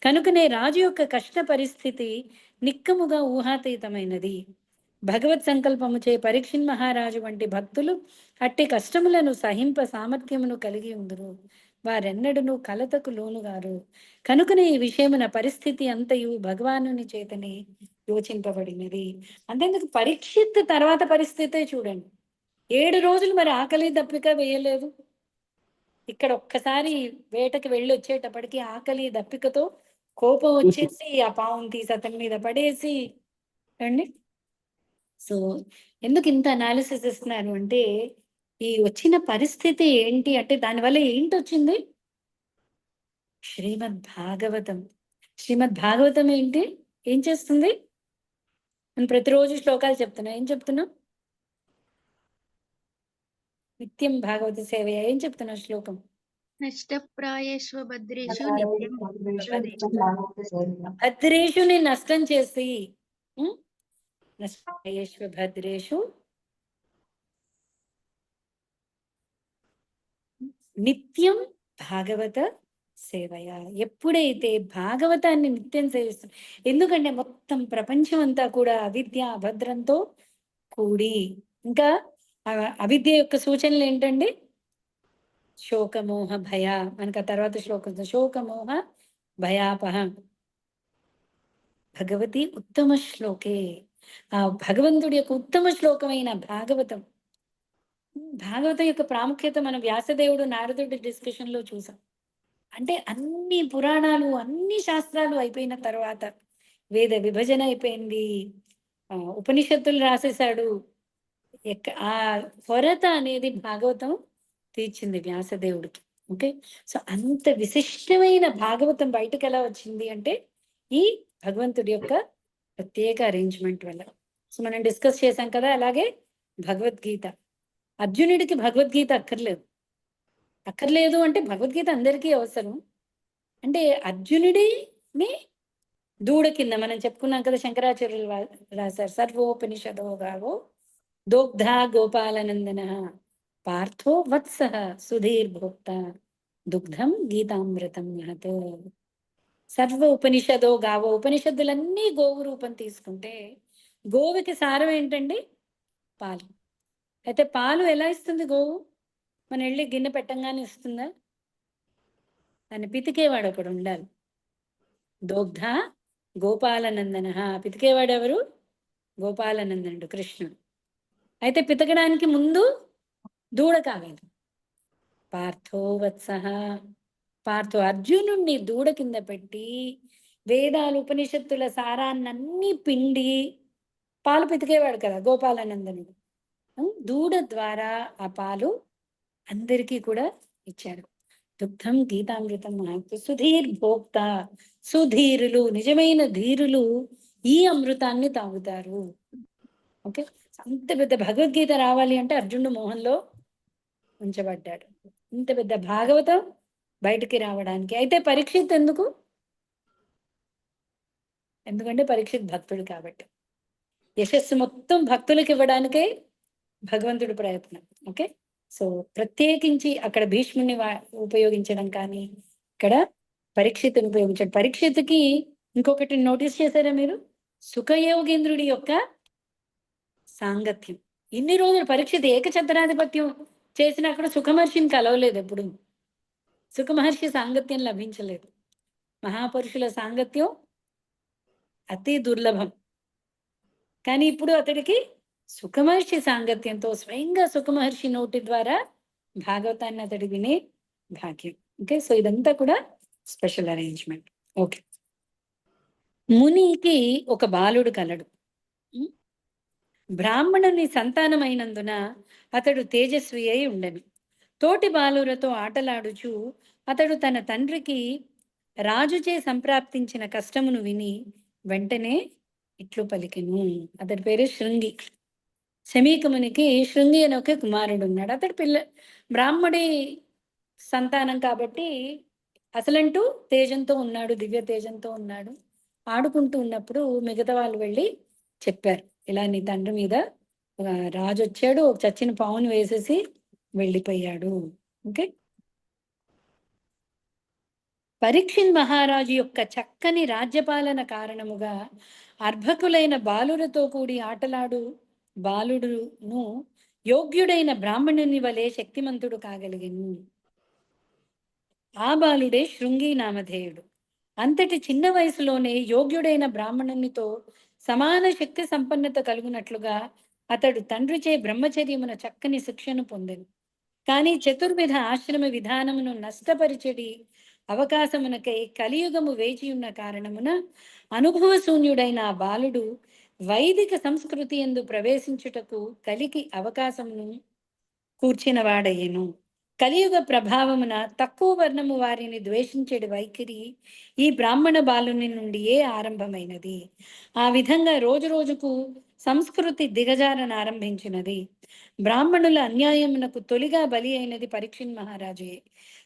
కనుకనే రాజు యొక్క కష్ట పరిస్థితి నిక్కముగా ఊహాతీతమైనది. భగవత్ సంకల్పముచే పరీక్షిన్ మహారాజు వంటి భక్తులు అట్టి కష్టములను సహింప సామర్థ్యమును కలిగి ఉందురు. వారెన్నడను కలతకు లోనుగారు. కనుకనే ఈ విషయమున పరిస్థితి అంతయు భగవానుని చేతనే యోచింపబడినది. అంతేందుకు పరీక్షిత్ తర్వాత పరిస్థితే చూడండి. 7 రోజులు మరి ఆకలి దప్పిక వేయలేదు. ఇక్కడ ఒక్కసారి వేటకి వెళ్ళి వచ్చేటప్పటికి ఆకలి దప్పికతో కోపం వచ్చేసి ఆ పావును తీసి అతని మీద పడేసి అండి. సో ఎందుకు ఇంత అనాలిసిస్ ఇస్తున్నారు అంటే ఈ వచ్చిన పరిస్థితి ఏంటి అంటే దానివల్ల ఏంటి వచ్చింది? శ్రీమద్ భాగవతం. శ్రీమద్ భాగవతం ఏంటి, ఏం చేస్తుంది? నేను ప్రతిరోజు శ్లోకాలు చెప్తున్నా. ఏం చెప్తున్నా? నిత్యం భాగవత సేవ. ఏం చెప్తున్నా శ్లోకం? నష్టప్రాయేష్వ భద్రేషు నిత్యం భద్రేషుని నష్టం చేసి నష్టప్రాయేష్వ భద్రేషు నిత్యం భాగవత సేవయ. ఎప్పుడైతే భాగవతాన్ని నిత్యం సేవిస్తుంది, ఎందుకంటే మొత్తం ప్రపంచం అంతా కూడా అవిద్య అభద్రంతో కూడి ఇంకా అవిద్య యొక్క సూచనలు ఏంటండి? శోకమోహ భయ. మనకు ఆ తర్వాత శ్లోకం శోకమోహ భయాపహ భగవతి ఉత్తమ శ్లోకే. ఆ భగవంతుడి యొక్క ఉత్తమ శ్లోకమైన భాగవతం. భాగవతం యొక్క ప్రాముఖ్యత మన వ్యాసదేవుడు నారదుడి డిస్కషన్ లో చూసాం. అంటే అన్ని పురాణాలు అన్ని శాస్త్రాలు అయిపోయిన తర్వాత వేద విభజన అయిపోయింది, ఉపనిషత్తులు రాసేశాడు. ఆ కొరత అనేది భాగవతం తీర్చింది వ్యాసదేవుడికి. ఓకే, సో అంత విశిష్టమైన భాగవతం బయటకు ఎలా వచ్చింది అంటే ఈ భగవంతుడి యొక్క ప్రత్యేక అరేంజ్మెంట్ వల్ల. సో మనం డిస్కస్ చేశాం కదా. అలాగే భగవద్గీత, అర్జునుడికి భగవద్గీత అక్కర్లేదు అంటే భగవద్గీత అందరికీ అవసరం. అంటే అర్జునుడిని దూడ కింద మనం చెప్పుకున్నాం కదా, శంకరాచార్యులు రాశారు సర్వోపనిషదో గావో దోగ్ధ గోపాలనందన పార్థో వత్స సుధీర్భోక్త దుగ్ధం గీతామృతం మహత్. సర్వ ఉపనిషదో గావో, ఉపనిషత్తులన్నీ గోవు రూపం తీసుకుంటే గోవుకి సారం ఏంటండి? పాలు. అయితే పాలు ఎలా ఇస్తుంది గోవు? మన వెళ్ళి గిన్నె పెట్టంగానే ఇస్తుందా? దాన్ని పితికేవాడు ఒకడు ఉండాలి. దోగ్ధ గోపాలనందన. పితికేవాడు ఎవరు? గోపాలనందనుడు, కృష్ణుడు. అయితే పితకడానికి ముందు దూడ కావాలి. పార్థో వత్సః, పార్థో అర్జునుణ్ణి దూడ కింద పెట్టి వేదాలు ఉపనిషత్తుల సారాన్నన్నీ పిండి పాలు పితికేవాడు కదా గోపాలనందనుడు. దూడ ద్వారా ఆ పాలు అందరికీ కూడా ఇచ్చాడు. దుగ్ధం గీతామృతం మహత్ సుధీర్ భోక్త. సుధీరులు, నిజమైన ధీరులు ఈ అమృతాన్ని తాగుతారు. ఓకే, అంత పెద్ద భగవద్గీత రావాలి అంటే అర్జునుడు మోహంలో ఉంచబడ్డాడు. ఇంత పెద్ద భాగవతం బయటికి రావడానికి. అయితే పరీక్షిత్ ఎందుకు? ఎందుకంటే పరీక్షిత్ భక్తుడు కాబట్టి. యశస్సు మొత్తం భక్తులకు ఇవ్వడానికే భగవంతుడి ప్రయత్నం. ఓకే, సో ప్రత్యేకించి అక్కడ భీష్ముని ఉపయోగించడం కానీ, ఇక్కడ పరీక్షితుని ఉపయోగించడం. పరీక్షిత్కి ఇంకొకటి నోటీస్ చేశారా మీరు? సుఖయోగేంద్రుడి యొక్క సాంగత్యం. ఇన్ని రోజులు పరీక్షిత్ ఏకఛత్రాధిపత్యం చేసినా కూడా సుఖమహర్షిని కలవలేదు. ఎప్పుడు సుఖమహర్షి సాంగత్యం లభించలేదు. మహాపురుషుల సాంగత్యం అతి దుర్లభం. కానీ ఇప్పుడు అతడికి సుఖమహర్షి సాంగత్యంతో స్వయంగా సుఖమహర్షి నోటి ద్వారా భాగవతాన్ని అతడి వినే భాగ్యం. ఓకే, సో ఇదంతా కూడా స్పెషల్ అరేంజ్మెంట్. ఓకే, మునికి ఒక బాలుడు కలడు. బ్రాహ్మణుని సంతానమైనందున అతడు తేజస్వి అయి ఉండెను. తోటి బాలురతో ఆటలాడుచు అతడు తన తండ్రికి రాజుచే సంప్రాప్తించిన కష్టమును విని వెంటనే ఇట్లు పలికెను. అతడి పేరు శృంగి. శమీకమునికి శృంగి అని ఒక కుమారుడు ఉన్నాడు. అతడు బ్రాహ్మడి సంతానం కాబట్టి అసలంటూ తేజంతో ఉన్నాడు, దివ్య తేజంతో ఉన్నాడు. ఆడుకుంటూ ఉన్నప్పుడు మిగతా వాళ్ళు వెళ్ళి చెప్పారు, ఇలా నీ తండ్రి మీద రాజు వచ్చాడు, ఒక చచ్చిన పావును వేసేసి వెళ్ళిపోయాడు. ఓకే, పరీక్షిత్ మహారాజు యొక్క చక్కని రాజ్యపాలన కారణముగా అర్భకులైన బాలులతో కూడి ఆటలాడు బాలుడును యోగ్యుడైన బ్రాహ్మణుని వలె శక్తిమంతుడు కాగలిగెను. ఆ బాలుడే శృంగి నామధేయుడు. అంతటి చిన్న వయసులోనే యోగ్యుడైన బ్రాహ్మణునితో సమాన శక్తి సంపన్నత కలుగునట్లుగా అతడు తండ్రిచే బ్రహ్మచర్యమున చక్కని శిక్షను పొందెను. కానీ చతుర్విధ ఆశ్రమ విధానమును నష్టపరిచెడి అవకాశమునకై కలియుగము వేచి ఉన్న కారణమున అనుభవశూన్యుడైన ఆ బాలుడు వైదిక సంస్కృతి యందు ప్రవేశించుటకు కలికి అవకాశమును కూర్చిన వాడయ్యను. కలియుగ ప్రభావమున తక్కువ వర్ణము వారిని ద్వేషించేడు వైఖరి ఈ బ్రాహ్మణ బాలుని నుండియే ఆరంభమైనది. ఆ విధంగా రోజు రోజుకు సంస్కృతి దిగజారన ఆరంభించినది. బ్రాహ్మణుల అన్యాయమునకు తొలిగా బలి అయినది పరీక్షిత్ మహారాజే.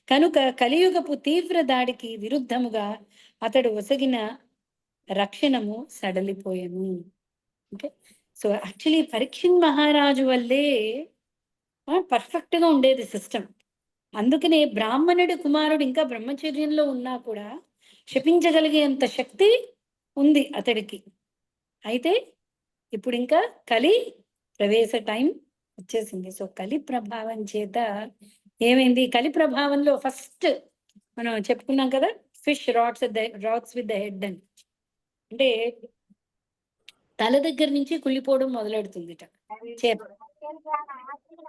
కనుక కలియుగపు తీవ్ర దాడికి విరుద్ధముగా అతడు ఒసగిన రక్షణము సడలిపోయెను. ఓకే, సో యాక్చువల్లీ పరీక్షిత్ మహారాజు వల్లే పర్ఫెక్ట్ గా ఉండేది సిస్టమ్. అందుకనే బ్రాహ్మణుడి కుమారుడు ఇంకా బ్రహ్మచర్యంలో ఉన్నా కూడా శపించగలిగేంత శక్తి ఉంది అతడికి. అయితే ఇప్పుడు ఇంకా కలి ప్రవేశ టైం వచ్చేసింది. సో కలి ప్రభావం చేత ఏమైంది, కలి ప్రభావంలో ఫస్ట్ మనం చెప్పుకున్నాం కదా, fish rods with the head అని. అంటే తల దగ్గర నుంచి కుళ్ళిపోవడం మొదలెడుతుందిట చేప.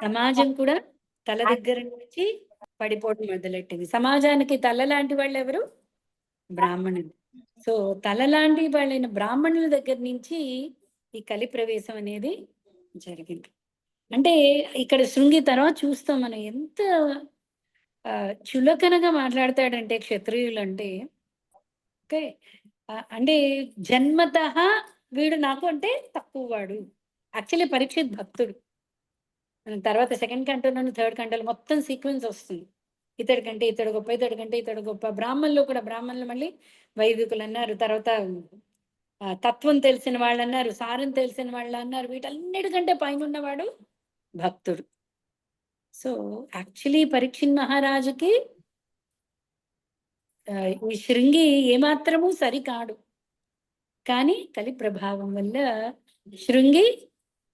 సమాజం కూడా తల దగ్గర నుంచి పడిపోవడం మొదలెట్టింది. సమాజానికి తల లాంటి వాళ్ళు ఎవరు? బ్రాహ్మణులు. సో తల లాంటి వాళ్ళైన బ్రాహ్మణుల దగ్గర నుంచి ఈ కలి ప్రవేశం అనేది జరిగింది. అంటే ఇక్కడ శృంగి తర్వాత చూస్తాం మనం ఎంత చులకనగా మాట్లాడతాడంటే క్షత్రియులు అంటే. ఓకే, అంటే జన్మతః వీడు నాకు అంటే తక్కువ వాడు. యాక్చువల్లీ పరీక్షిత్ భక్తుడు. మనం తర్వాత సెకండ్ కంటోలోని థర్డ్ కంటోలో మొత్తం సీక్వెన్స్ వస్తుంది. ఇతడి కంటే ఇతడు గొప్ప, ఇతడి కంటే ఇతడు గొప్ప. బ్రాహ్మణులు కూడా, బ్రాహ్మణులు మళ్ళీ వైదికులు అన్నారు, తర్వాత తత్వం తెలిసిన వాళ్ళు అన్నారు, సారం తెలిసిన వాళ్ళు అన్నారు. వీటన్నిటికంటే పైన ఉన్నవాడు భక్తుడు. సో యాక్చువల్లీ పరీక్షిత్ మహారాజుకి ఈ శృంగి ఏమాత్రము సరికాడు. కానీ కలి ప్రభావం వల్ల శృంగి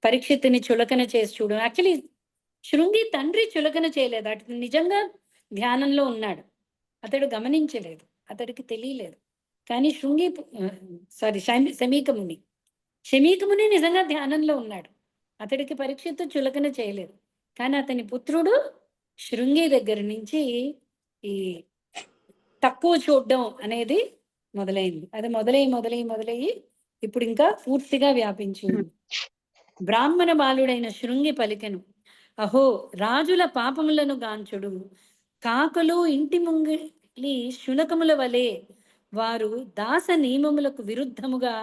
పరీక్షిత్తుని చులకన చేసి చూడు. యాక్చువల్లీ శృంగి తండ్రి చులకన చేయలేదు, అటు నిజంగా ధ్యానంలో ఉన్నాడు, అతడు గమనించలేదు, అతడికి తెలియలేదు. కానీ శృంగి శమీకముని నిజంగా ధ్యానంలో ఉన్నాడు, అతడికి పరీక్షిత్తు చులకన చేయలేదు. కానీ అతని పుత్రుడు శృంగి దగ్గర నుంచి ఈ తక్కువ చూడడం అనేది మొదలైంది. అది మొదలయ్యి ఇప్పుడు ఇంకా పూర్తిగా వ్యాపించింది. బ్రాహ్మణ బాలుడైన శృంగి పలికెను, అహో రాజుల పాపములను గాంచుడు, కాకులు ఇంటి ముంగిలి శునకముల వలె వారు దాస నియమములకు విరుద్ధముగా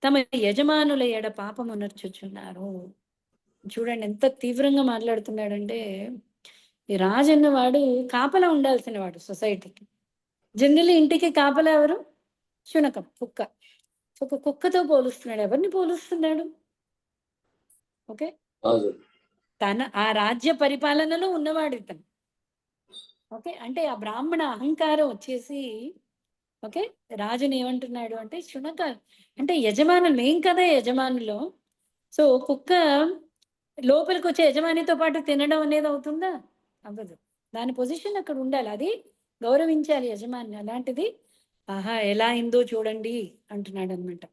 తమ యజమానుల ఎడ పాపమునర్చుచున్నారు. చూడండి ఎంత తీవ్రంగా మాట్లాడుతున్నాడంటే, ఈ రాజు అన్నవాడు కాపలా ఉండాల్సిన వాడు సొసైటీకి. జనరల్లీ ఇంటికి కాపలా ఎవరు? శునకం, కుక్క. ఒక కుక్కతో పోలుస్తున్నాడు. ఎవరిని పోలుస్తున్నాడు? ఓకే, ఆ రాజ్య పరిపాలనలో ఉన్నవాడు ఇతను. ఓకే, అంటే ఆ బ్రాహ్మణ అహంకారం వచ్చేసి ఓకే రాజుని ఏమంటున్నాడు అంటే శునక అంటే యజమానులు, ఏం కదా యజమానులు. సో కుక్క లోపలికి వచ్చే యజమానితో పాటు తినడం అనేది అవుతుందా? అవ్వదు. దాని పొజిషన్ అక్కడ ఉండాలి, అది గౌరవించాలి యజమాని. అలాంటిది ఆహా ఎలా అయిందో చూడండి అంటున్నాడు అనమాట.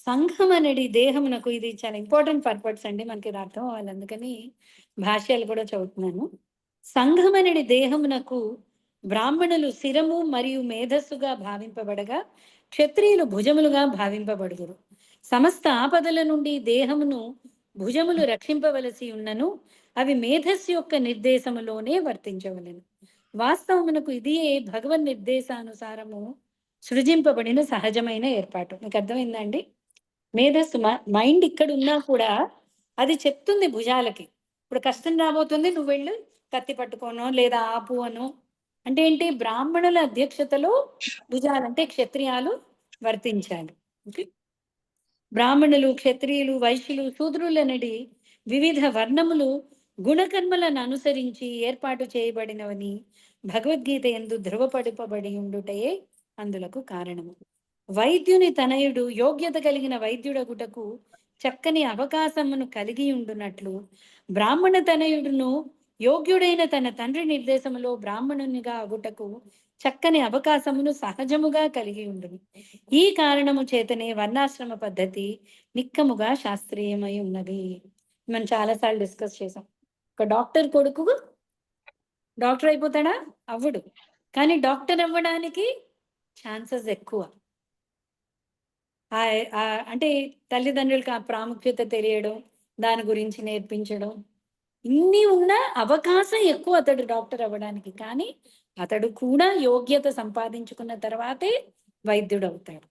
సంఘం అనేది దేహమునకు, ఇది చాలా ఇంపార్టెంట్ పర్పస్ అండి, మనకి ఇది అర్థం అవ్వాలి, అందుకని భాష్యాలు కూడా చదువుతున్నాను. సంఘం అనేది దేహమునకు బ్రాహ్మణులు శిరము మరియు మేధస్సుగా భావింపబడగా క్షత్రియులు భుజములుగా భావింపబడుదురు. సమస్త ఆపదల నుండి దేహమును భుజములు రక్షింపవలసి ఉన్నను అవి మేధస్సు యొక్క నిర్దేశములోనే వర్తించవలెను. వాస్తవమునకు ఇదియే భగవన్ నిర్దేశానుసారము సృజింపబడిన సహజమైన ఏర్పాటు. మీకు అర్థమైందండి? మేధస్సు మైండ్ ఇక్కడ ఉన్నా కూడా అది చెప్తుంది భుజాలకి, ఇప్పుడు కష్టం రాబోతుంది, నువ్వు వెళ్ళు కత్తి పట్టుకోను లేదా ఆపు అను. అంటే ఏంటి? బ్రాహ్మణుల అధ్యక్షతలో భుజాలంటే క్షత్రియాలు వర్తించాలి. ఓకే, బ్రాహ్మణులు, క్షత్రియులు, వైశ్యులు, శూద్రులనడి వివిధ వర్ణములు గుణకర్మలను అనుసరించి ఏర్పాటు చేయబడినవని భగవద్గీత యందు ధృవపడిపబడి ఉండుటయే అందులకు కారణము. వైద్యుని తనయుడు యోగ్యత కలిగిన వైద్యుడగుటకు చక్కని అవకాశమును కలిగి ఉండునట్లు బ్రాహ్మణ తనయుడును యోగ్యుడైన తన తండ్రి నిర్దేశములో బ్రాహ్మణునిగా అగుటకు చక్కని అవకాశమును సహజముగా కలిగి ఉండును. ఈ కారణము చేతనే వర్ణాశ్రమ పద్ధతి నిక్కముగా శాస్త్రీయమై ఉన్నది. మనం చాలాసార్లు డిస్కస్ చేసాం. ఒక డాక్టర్ కొడుకు డాక్టర్ అయిపోతాడా? అవ్వడు. కానీ డాక్టర్ అవ్వడానికి ఛాన్సెస్ ఎక్కువ. అంటే తల్లిదండ్రులకు ఆ ప్రాముఖ్యత తెలియడం, దాని గురించి నేర్పించడం, ఇన్ని ఉన్న అవకాశం ఎక్కువ అతడు డాక్టర్ అవ్వడానికి. కానీ అతడు కూడా యోగ్యత సంపాదించుకున్న తర్వాతే వైద్యుడు అవుతాడు,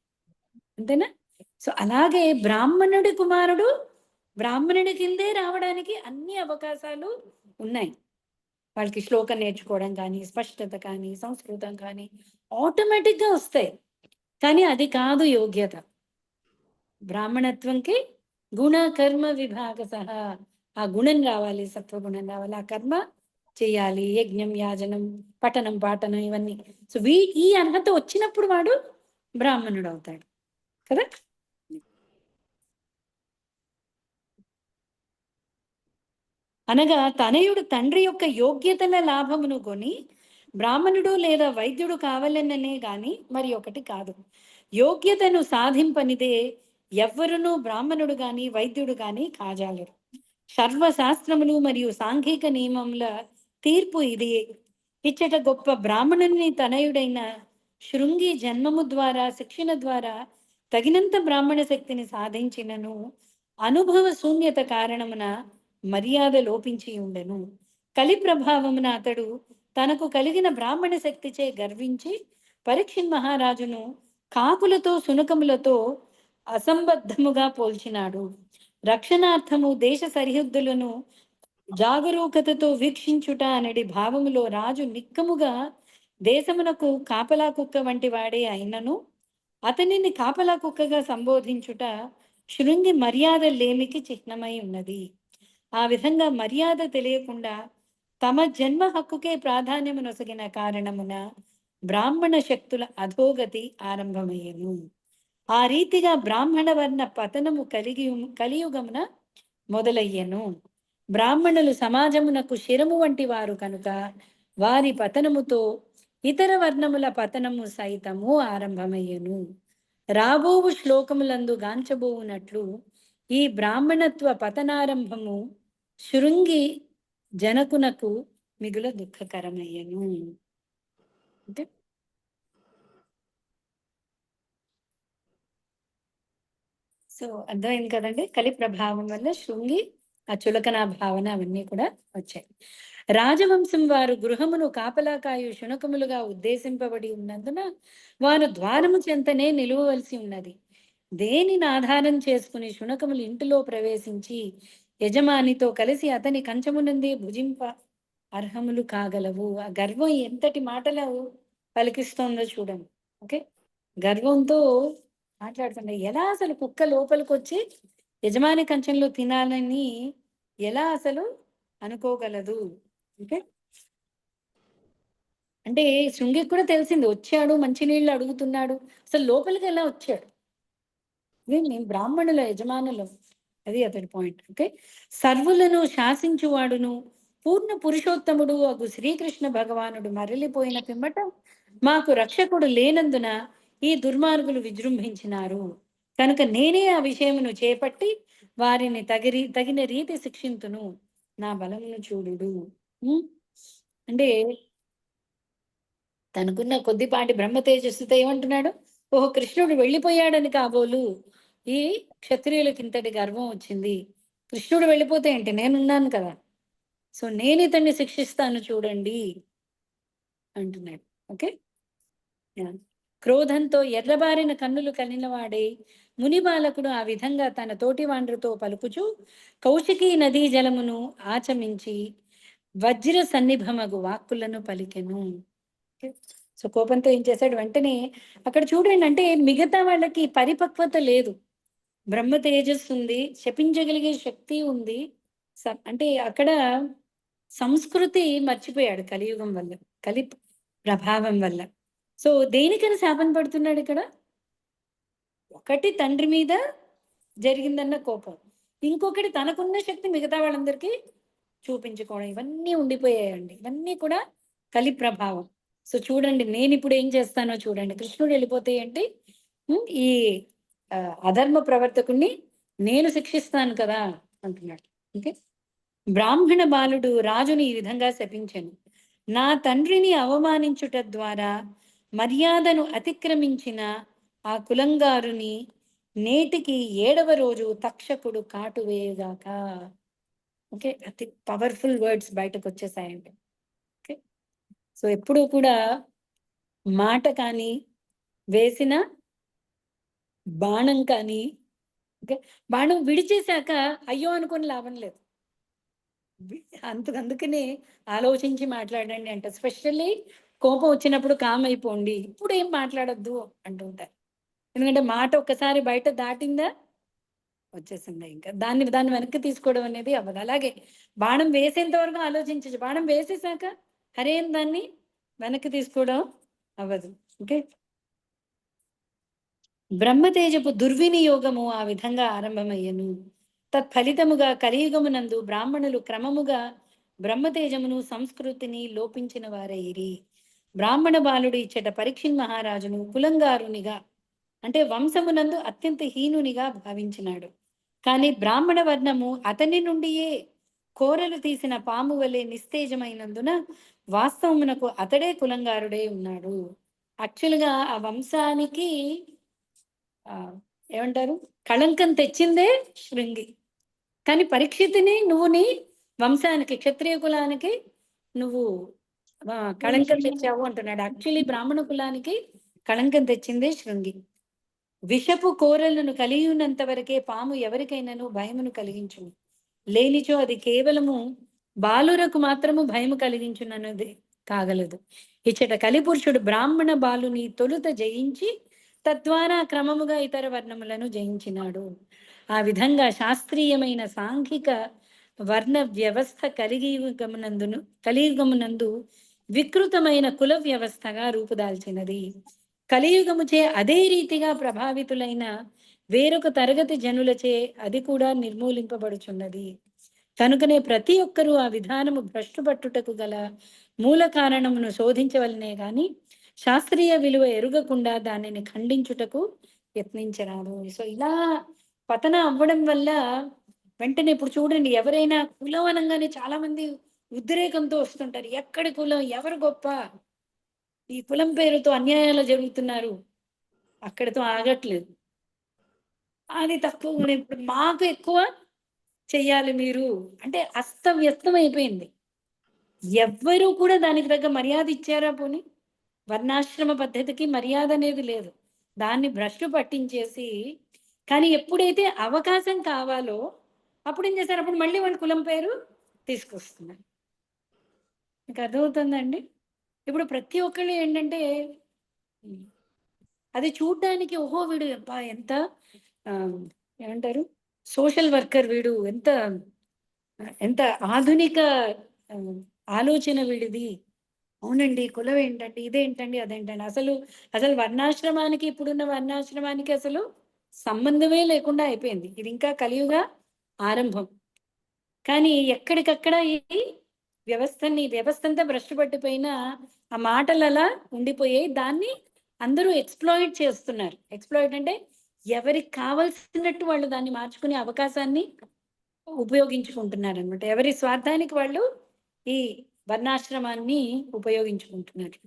అంతేనా? సో అలాగే బ్రాహ్మణుడి కుమారుడు బ్రాహ్మణుడి కిందే రావడానికి అన్ని అవకాశాలు ఉన్నాయి. వాళ్ళకి శ్లోకం నేర్చుకోవడం కానీ, స్పష్టత కానీ, సంస్కృతం కానీ ఆటోమేటిక్గా వస్తాయి. కానీ అది కాదు యోగ్యత. బ్రాహ్మణత్వంకి గుణ కర్మ విభాగ సహా ఆ గుణం రావాలి, సత్వగుణం రావాలి, ఆ కర్మ చేయాలి, యజ్ఞం, యాజనం, పఠనం, పాఠనం ఇవన్నీ. సో ఈ అర్హత వచ్చినప్పుడు వాడు బ్రాహ్మణుడు అవుతాడు కదా. అనగా తనయుడు తండ్రి యొక్క యోగ్యతల లాభమును కొని బ్రాహ్మణుడు లేదా వైద్యుడు కావాలననే గాని మరి ఒకటి కాదు. యోగ్యతను సాధింపనిదే ఎవ్వరునూ బ్రాహ్మణుడు గాని వైద్యుడు గాని కాజాలరు. సర్వశాస్త్రములు మరియు సాంఘిక నియమముల తీర్పు ఇది. ఇచ్చట గొప్ప బ్రాహ్మణుని తనయుడైన శృంగి జన్మము ద్వారా శిక్షణ ద్వారా తగినంత బ్రాహ్మణ శక్తిని సాధించినను అనుభవ శూన్యత కారణమున మర్యాద లోపించి ఉండెను. కలి ప్రభావమున అతడు తనకు కలిగిన బ్రాహ్మణ శక్తిచే గర్వించి పరీక్షిత్ మహారాజును కాకులతో శునకములతో అసంబద్ధముగా పోల్చినాడు. రక్షణార్థము దేశ సరిహద్దులను జాగరూకతతో వీక్షించుట అనడి భావములో రాజు నిక్కముగా దేశమునకు కాపలా కుక్క వంటి వాడే అయినను అతనిని కాపలా కుక్కగా సంబోధించుట శృంగి మర్యాద లేమికి చిహ్నమై ఉన్నది. ఆ విధంగా మర్యాద తెలియకుండా తమ జన్మ హక్కుకే ప్రాధాన్యము నొసగిన కారణమున బ్రాహ్మణ శక్తుల అధోగతి ఆరంభమయ్యను. ఆ రీతిగా బ్రాహ్మణ వర్ణ పతనము కలియుగమున మొదలయ్యను. బ్రాహ్మణులు సమాజమునకు శిరము వంటి వారు కనుక వారి పతనముతో ఇతర వర్ణముల పతనము సైతము ఆరంభమయ్యను. రాబోవు శ్లోకములందు గాంచబోవునట్లు ఈ బ్రాహ్మణత్వ పతనారంభము శృంగి జనకునకు మిగుల దుఃఖకరమయ్యను. అంటే సో అర్థమైంది కదండి. కలి ప్రభావం వల్ల శృంగి ఆ చులకన భావన అవన్నీ కూడా వచ్చాయి. రాజవంశం వారు గృహమును కాపలాకాయు శునకములుగా ఉద్దేశింపబడి ఉన్నందున వారు ద్వారము చెంతనే నిలువవలసి ఉన్నది. దేనిని ఆధారం చేసుకుని శునకములు ఇంటిలో ప్రవేశించి యజమానితో కలిసి అతని కంచమునందే భుజింప అర్హములు కాగలవు. ఆ గర్వం ఎంతటి మాటలు పలికిస్తోందో చూడండి. ఓకే, గర్వంతో మాట్లాడుతుండే ఎలా అసలు కుక్క లోపలికి వచ్చి యజమాని కంచంలో తినాలని ఎలా అసలు అనుకోగలదు? ఓకే, అంటే శృంగికి కూడా తెలిసింది, వచ్చాడు మంచినీళ్ళు అడుగుతున్నాడు, అసలు లోపలికి ఎలా వచ్చాడు? మేము బ్రాహ్మణుల యజమానులు, అది అతడి పాయింట్. ఓకే, సర్వులను శాసించువాడును పూర్ణ పురుషోత్తముడు అగు శ్రీకృష్ణ భగవానుడు మరలిపోయిన పిమ్మట మాకు రక్షకుడు లేనందున ఈ దుర్మార్గులు విజృంభించినారు కనుక నేనే ఆ విషయమును చేపట్టి వారిని తగిన రీతి శిక్షింతును, నా బలమును చూడుడు. అంటే తనకున్న కొద్దిపాటి బ్రహ్మ తేజస్సుతో ఏమంటున్నాడు? ఓహో, కృష్ణుడు వెళ్ళిపోయాడని కాబోలు ఈ క్షత్రియులకి ఇంతటి గర్వం వచ్చింది. కృష్ణుడు వెళ్ళిపోతే ఏంటి, నేనున్నాను కదా, సో నేను ఇతన్ని శిక్షిస్తాను చూడండి అంటున్నాడు. ఓకే, క్రోధంతో ఎర్రబారిన కన్నులు కలిగిన వాడే ముని బాలకుడు ఆ విధంగా తన తోటి వాండ్రుతో పలుకుచు కౌశికీ నదీ జలమును ఆచమించి వజ్ర సన్నిభమగు వాక్కులను పలికెను. సో కోపంతో ఏం చేశాడు, వెంటనే అక్కడ చూడండి, అంటే మిగతా వాళ్ళకి పరిపక్వత లేదు, బ్రహ్మ తేజస్సు ఉంది, శపించగలిగే శక్తి ఉంది, అంటే అక్కడ సంస్కృతి మర్చిపోయాడు కలియుగం వల్ల, కలి ప్రభావం వల్ల. సో దేనికని శాపం పడుతున్నాడు ఇక్కడ? ఒకటి తండ్రి మీద జరిగిందన్న కోపం, ఇంకొకటి తనకున్న శక్తి మిగతా వాళ్ళందరికీ చూపించుకోవడం, ఇవన్నీ ఉండిపోయాయండి. ఇవన్నీ కూడా కలి ప్రభావం. సో చూడండి, నేను ఇప్పుడు ఏం చేస్తానో చూడండి. కృష్ణుడు వెళ్ళిపోతే ఏంటి, ఈ అధర్మ ప్రవర్తకుణ్ణి నేను శిక్షిస్తాను కదా అంటున్నాడు. ఓకే, బ్రాహ్మణ బాలుడు రాజుని ఈ విధంగా శపించెను. నా తండ్రిని అవమానించుట ద్వారా మర్యాదను అతిక్రమించిన ఆ కులంగారుని నేటికి 7వ రోజు తక్షకుడు కాటు వేయగాక. ఓకే, అతి పవర్ఫుల్ వర్డ్స్ బయటకు వచ్చేసాయండి. ఓకే, సో ఎప్పుడూ కూడా మాట కానీ వేసిన బాణం కానీ, ఓకే, బాణం విడిచేశాక అయ్యో అనుకుని లాభం లేదు, అందుకనే ఆలోచించి మాట్లాడండి అంట. స్పెషల్లీ కోపం వచ్చినప్పుడు కామ్ అయిపోండి, ఇప్పుడు ఏం మాట్లాడొద్దు అంటుంటారు. ఎందుకంటే మాట ఒక్కసారి బయట దాటిందా వచ్చేసిందా, ఇంకా దాన్ని వెనక్కి తీసుకోవడం అనేది అవ్వదు. అలాగే బాణం వేసేంత వరకు ఆలోచించచ్చు, బాణం వేసేసాక హరేం దాన్ని వెనక్కి తీసుకోవడం అవ్వదు. ఓకే, బ్రహ్మతేజపు దుర్వినియోగము ఆ విధంగా ఆరంభమయ్యను. తత్ఫలితముగా కలియుగమునందు బ్రాహ్మణులు క్రమముగా బ్రహ్మతేజమును సంస్కృతిని లోపించిన వారైరి. బ్రాహ్మణ బాలుడు ఇచ్చట పరీక్షిత్ మహారాజును కులంగారునిగా అంటే వంశమునందు అత్యంత హీనునిగా భావించినాడు. కానీ బ్రాహ్మణ వర్ణము అతని నుండియే కోరలు తీసిన పాము వలె నిస్తేజమైనందున వాస్తవమునకు అతడే కులంగారుడే ఉన్నాడు. యాక్చువల్గా ఆ వంశానికి ఏమంటారు, కళంకం తెచ్చిందే శృంగి. కానీ పరీక్షితుని నువ్వు నీ వంశానికి, క్షత్రియ కులానికి నువ్వు కళంకం తెచ్చావు అంటున్నాడు. యాక్చువల్లీ బ్రాహ్మణ కులానికి కళంకం తెచ్చిందే శృంగి. విషపు కోరలను కలిగినంత వరకే పాము ఎవరికైనాను భయమును కలిగించును, లేనిచో అది కేవలము బాలురకు మాత్రము భయము కలిగించునన్నది కాగలదు. ఇచ్చట కలిపురుషుడు బ్రాహ్మణ బాలుని తొలుత జయించి తద్వారా క్రమముగా ఇతర వర్ణములను జయించినాడు. ఆ విధంగా శాస్త్రీయమైన సాంఘిక వర్ణ వ్యవస్థ కలియుగమునందు వికృతమైన కుల వ్యవస్థగా రూపుదాల్చినది. కలియుగముచే అదే రీతిగా ప్రభావితులైన వేరొక తరగతి జనులచే అది కూడా నిర్మూలింపబడుచున్నది. కనుకనే ప్రతి ఒక్కరూ ఆ విధానము భ్రష్టుపట్టుటకు గల మూల కారణమును శోధించవలనే గాని శాస్త్రీయ విలువ ఎరుగకుండా దానిని ఖండించుటకు యత్నించరాదు. సో ఇలా పతన అవ్వడం వల్ల వెంటనే ఇప్పుడు చూడండి, ఎవరైనా కులం అనగానే చాలా మంది ఉద్రేకంతో వస్తుంటారు. ఎక్కడి కులం, ఎవరు గొప్ప, ఈ కులం పేరుతో అన్యాయాలు జరుగుతున్నారు, అక్కడితో ఆగట్లేదు. అది తక్కువ, ఇప్పుడు మాకు ఎక్కువ చెయ్యాలి మీరు అంటే అస్తవ్యస్తం అయిపోయింది. ఎవ్వరూ కూడా దానికి తగ్గ మర్యాద ఇచ్చారా? పోనీ వర్ణాశ్రమ పద్ధతికి మర్యాద అనేది లేదు, దాన్ని భ్రష్టు పట్టించేసి. కానీ ఎప్పుడైతే అవకాశం కావాలో అప్పుడు ఏం చేశారు, అప్పుడు మళ్ళీ వాళ్ళ కులం పేరు తీసుకొస్తున్నారు. మీకు అర్థమవుతుందండి? ఇప్పుడు ప్రతి ఒక్కళ్ళు ఏంటంటే అది చూడ్డానికి, ఓహో వీడు ఎంత ఏమంటారు సోషల్ వర్కర్, వీడు ఎంత ఎంత ఆధునిక ఆలోచన వీడిది, అవునండి కులం ఏంటండి, ఇదేంటండి, అదేంటండి. అసలు అసలు వర్ణాశ్రమానికి, ఇప్పుడున్న వర్ణాశ్రమానికి అసలు సంబంధమే లేకుండా అయిపోయింది. ఇది ఇంకా కలియుగ ఆరంభం. కానీ ఎక్కడికక్కడ ఈ వ్యవస్థ అంతా భ్రష్టు పట్టిపోయిన ఆ మాటలు అలా ఉండిపోయాయి. దాన్ని అందరూ ఎక్స్ప్లాయిట్ చేస్తున్నారు. ఎక్స్ప్లాయిట్ అంటే ఎవరికి కావాల్సినట్టు వాళ్ళు దాన్ని మార్చుకునే అవకాశాన్ని ఉపయోగించుకుంటున్నారు అనమాట. ఎవరి స్వార్థానికి వాళ్ళు ఈ వర్ణాశ్రమాన్ని ఉపయోగించుకుంటున్నారు.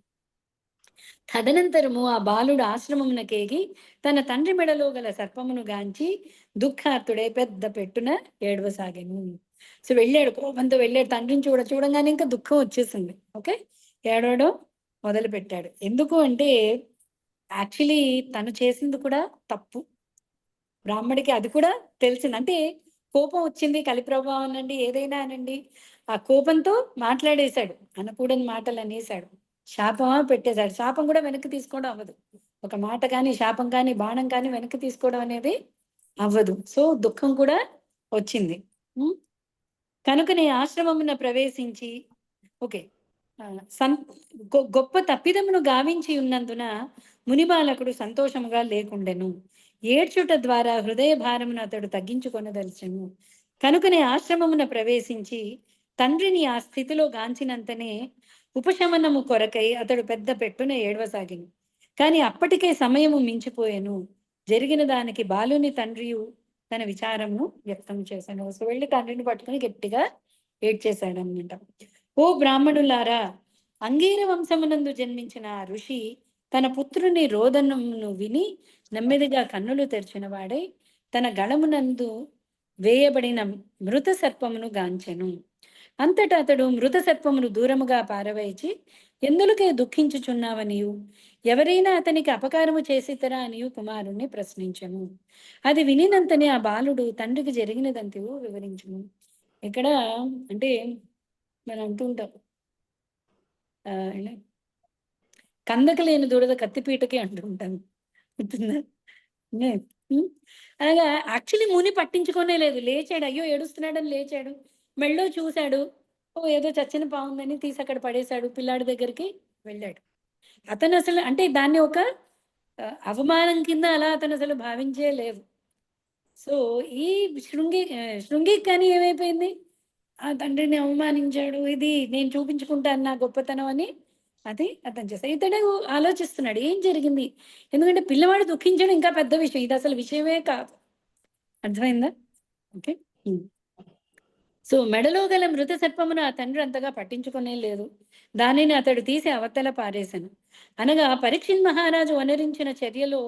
తదనంతరము ఆ బాలుడు ఆశ్రమమునకేగి తన తండ్రి మెడలో గల సర్పమును గాంచి దుఃఖార్తుడై పెద్ద పెట్టున ఏడవసాగాను. సో వెళ్ళాడు, కోపంతో వెళ్ళాడు. తండ్రిని చూడంగానే ఇంకా దుఃఖం వచ్చేసింది. ఓకే, ఏడవడం మొదలు పెట్టాడు. ఎందుకు అంటే యాక్చువల్లీ తను చేసింది కూడా తప్పు. బ్రాహ్మడికి అది కూడా తెలిసింది. అంటే కోపం వచ్చింది, కలి ప్రభావం అనండి, ఏదైనా అనండి, ఆ కోపంతో మాట్లాడేశాడు, అనకూడని మాటలు అనేసాడు, శాపమా పెట్టేశాడు. శాపం కూడా వెనక్కి తీసుకోవడం అవ్వదు. ఒక మాట కానీ, శాపం కానీ, బాణం కానీ వెనక్కి తీసుకోవడం అనేది అవ్వదు. సో దుఃఖం కూడా వచ్చింది. కనుకనే ఆశ్రమమున ప్రవేశించి ఓకే గొప్ప తప్పిదమును గావించి ఉన్నందున మునిబాలకుడు సంతోషముగా లేకుండెను. ఏడ్చుట ద్వారా హృదయ భారమును అతడు తగ్గించుకొనదలిచెను. కనుకనే ఆశ్రమమున ప్రవేశించి తండ్రిని ఆ స్థితిలో గాంచినంతనే ఉపశమనము కొరకై అతడు పెద్ద పెట్టున ఏడవసాగిను. కానీ అప్పటికే సమయము మించిపోయెను. జరిగిన దానికి బాలుని తండ్రియు తన విచారమును వ్యక్తం చేశాడు. సో వెళ్ళి తండ్రిని పట్టుకుని గట్టిగా ఏడ్చేశాడు అన్నమాట. ఓ బ్రాహ్మణులారా, అంగీర వంశమునందు జన్మించిన ఆ ఋషి తన పుత్రుని రోదనమును విని నెమ్మదిగా కన్నులు తెరిచిన వాడై తన గళమునందు వేయబడిన మృత సర్పమును గాంచెను. అంతటా అతడు మృత సర్పమును దూరముగా పారవేచి ఎందులకే దుఃఖించుచున్నావనియు, ఎవరైనా అతనికి అపకారము చేసితరా అనియు కుమారుణ్ణి ప్రశ్నించను. అది వినినంతనే ఆ బాలుడు తండ్రికి జరిగినదంతయు వివరించును. ఇక్కడ అంటే మనం అంటుంటాం, కందక లేని దూడద కత్తిపీటకి అంటుంటాను. అలాగా యాక్చువల్లీ ముని పట్టించుకోనే లేదు. లేచాడు, అయ్యో ఏడుస్తున్నాడని లేచాడు, మెళ్ళో చూశాడు, ఓ ఏదో చచ్చిన పావుందని తీసి అక్కడ పడేశాడు, పిల్లాడి దగ్గరికి వెళ్ళాడు. అతను అసలు అంటే దాన్ని ఒక అవమానం కింద అలా అతను అసలు భావించే లేదు. సో ఈ శృంగికి కానీ ఏమైపోయింది, ఆ తండ్రిని అవమానించాడు, ఇది నేను చూపించుకుంటాను నా గొప్పతనం అని అది అతను చేస్తాడు. ఇతడు ఆలోచిస్తున్నాడు ఏం జరిగింది, ఎందుకంటే పిల్లవాడు దుఃఖించడం ఇంకా పెద్ద విషయం, ఇది అసలు విషయమే కాదు. అర్థమైందా? ఓకే. సో మెడలో గల మృత సర్పమును ఆ తండ్రి అంతగా పట్టించుకునే లేదు, దానిని అతడు తీసి అవతల పారేశాను. అనగా పరీక్షిత్ మహారాజు వనరించిన చర్యలో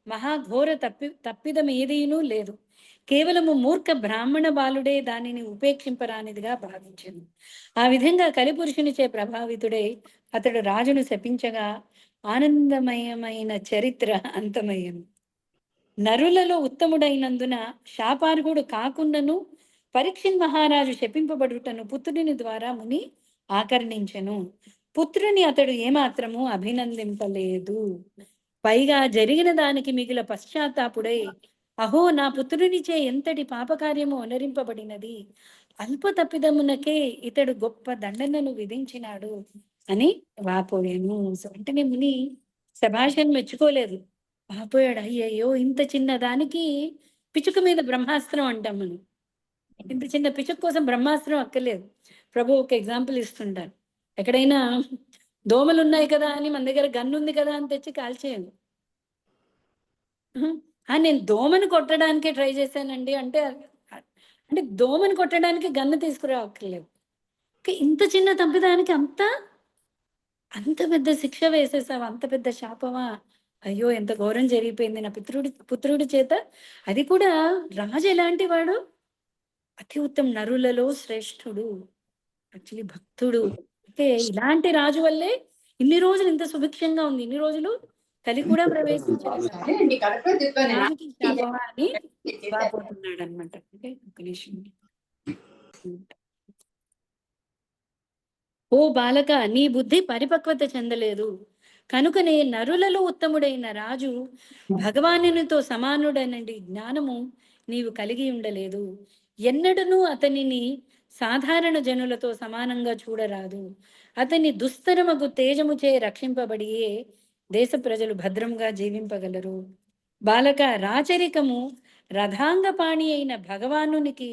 మహాఘోర తప్పిదం ఏదీనూ లేదు, కేవలము మూర్ఖ బ్రాహ్మణ బాలుడే దానిని ఉపేక్షింపరానిదిగా భావించను. ఆ విధంగా కలిపురుషునిచే ప్రభావితుడై అతడు రాజును శపించగా ఆనందమయమైన చరిత్ర అంతమయ్యను. నరులలో ఉత్తముడైనందున శాపార్హుడు కాకుండాను పరీక్షిత్ మహారాజు శపింపబడుటను పుత్రుని ద్వారా ముని ఆకర్ణించెను. పుత్రుని అతడు ఏమాత్రము అభినందింపలేదు, పైగా జరిగిన దానికి మిగిలిన పశ్చాత్తాపుడై అహో నా పుత్రునిచే ఎంతటి పాపకార్యము అనరింపబడినది, అల్ప తప్పిదమునకే ఇతడు గొప్ప దండనను విధించినాడు అని వాపోయాను. సో వెంటనే ముని శభాషను మెచ్చుకోలేదు, వాపోయాడు. అయ్యయ్యో ఇంత చిన్న దానికి పిచుక మీద బ్రహ్మాస్త్రం అంటాం మనం, ఇంత చిన్న పిచుక కోసం బ్రహ్మాస్త్రం అక్కర్లేదు. ప్రభు ఒక ఎగ్జాంపుల్ ఇస్తుంటారు, ఎక్కడైనా దోమలు ఉన్నాయి కదా అని మన దగ్గర గన్ను ఉంది కదా అని తెచ్చి కాల్చేయండి. నేను దోమను కొట్టడానికే ట్రై చేశానండి అంటే, అంటే దోమను కొట్టడానికి గన్ను తీసుకురావక్కర్లేదు. ఇంత చిన్న తప్పిదానికి అంత పెద్ద శిక్ష వేసేసావా, అంత పెద్ద శాపమా, అయ్యో ఎంత ఘోరం జరిగిపోయింది నా పుత్రుడి చేత. అది కూడా రాజు ఎలాంటి వాడు, అతి ఉత్తమ నరులలో శ్రేష్ఠుడు, యాక్చువల్లీ భక్తుడు. అంటే ఇలాంటి రాజు వల్లే ఇన్ని రోజులు ఇంత సుభిక్షంగా ఉంది, ఇన్ని రోజులు కలి కూడా ప్రవేశించాడు అని వాపోతున్నాడు అనమాట. అంటే ఒక నిమిషం. ఓ బాలక, నీ బుద్ధి పరిపక్వత చెందలేదు కనుకనే నరులలో ఉత్తముడైన రాజు భగవానునితో సమానుడైనది జ్ఞానము నీవు కలిగి ఉండలేదు. ఎన్నడూ అతనిని సాధారణ జనులతో సమానంగా చూడరాదు. అతని దుస్తరమగు తేజముచే రక్షింపబడియే దేశ ప్రజలు భద్రంగా జీవింపగలరు. బాలక, రాచరికము రథాంగపాణి అయిన భగవానునికి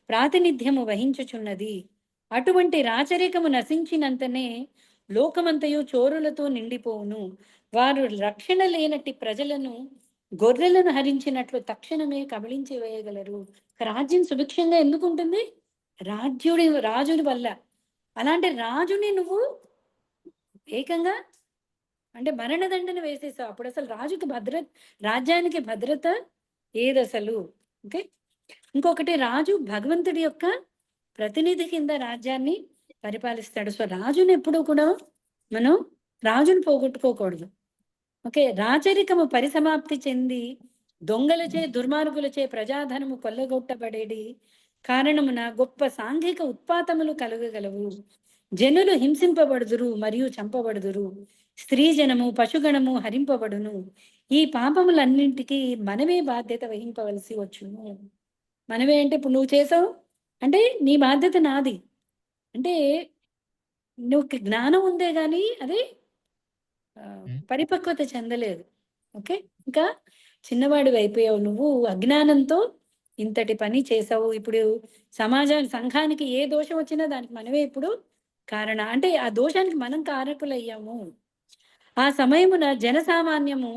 ప్రాతినిధ్యము వహించుచున్నది. అటువంటి రాచరికము నశించినంతనే లోకమంతయు చోరులతో నిండిపోవును. వారు రక్షణ లేనట్టి ప్రజలను గొర్రెలను హరించినట్లు తక్షణమే కబళించి వేయగలరు. రాజ్యం సుభిక్షంగా ఎందుకు ఉంటుంది, రాజుడి వల్ల. అలాంటి రాజుని నువ్వు ఏకంగా అంటే మరణదండన వేసేసావు. అప్పుడు అసలు రాజ్యానికి భద్రత ఏది అసలు? ఓకే. ఇంకొకటి, రాజు భగవంతుడి యొక్క ప్రతినిధి కింద రాజ్యాన్ని పరిపాలిస్తాడు. సో రాజుని ఎప్పుడూ కూడా మనం రాజును పోగొట్టుకోకూడదు. ఓకే. రాచరికము పరిసమాప్తి చెంది దొంగలచే దుర్మార్గులచే ప్రజాధనము కొల్లగొట్టబడేది కారణమున గొప్ప సాంఘిక ఉత్పాతములు కలుగగలవు. జనులు హింసింపబడుదురు మరియు చంపబడుదురు. స్త్రీ జనము పశుగణము హరింపబడును. ఈ పాపములన్నింటికి మనమే బాధ్యత వహింపవలసి వచ్చును. మనమే అంటే ఇప్పుడు నువ్వు చేసావు అంటే నీ బాధ్యత నాది. అంటే నువ్వు జ్ఞానం ఉందే గాని అది పరిపక్వత చెందలేదు. ఓకే. ఇంకా చిన్నవాడివి అయిపోయావు, నువ్వు అజ్ఞానంతో ఇంతటి పని చేసావు. ఇప్పుడు సంఘానికి ఏ దోషం వచ్చినా దానికి మనమే ఇప్పుడు అంటే ఆ దోషానికి మనం కారకులయ్యాము. ఆ సమయమున జనసామాన్యము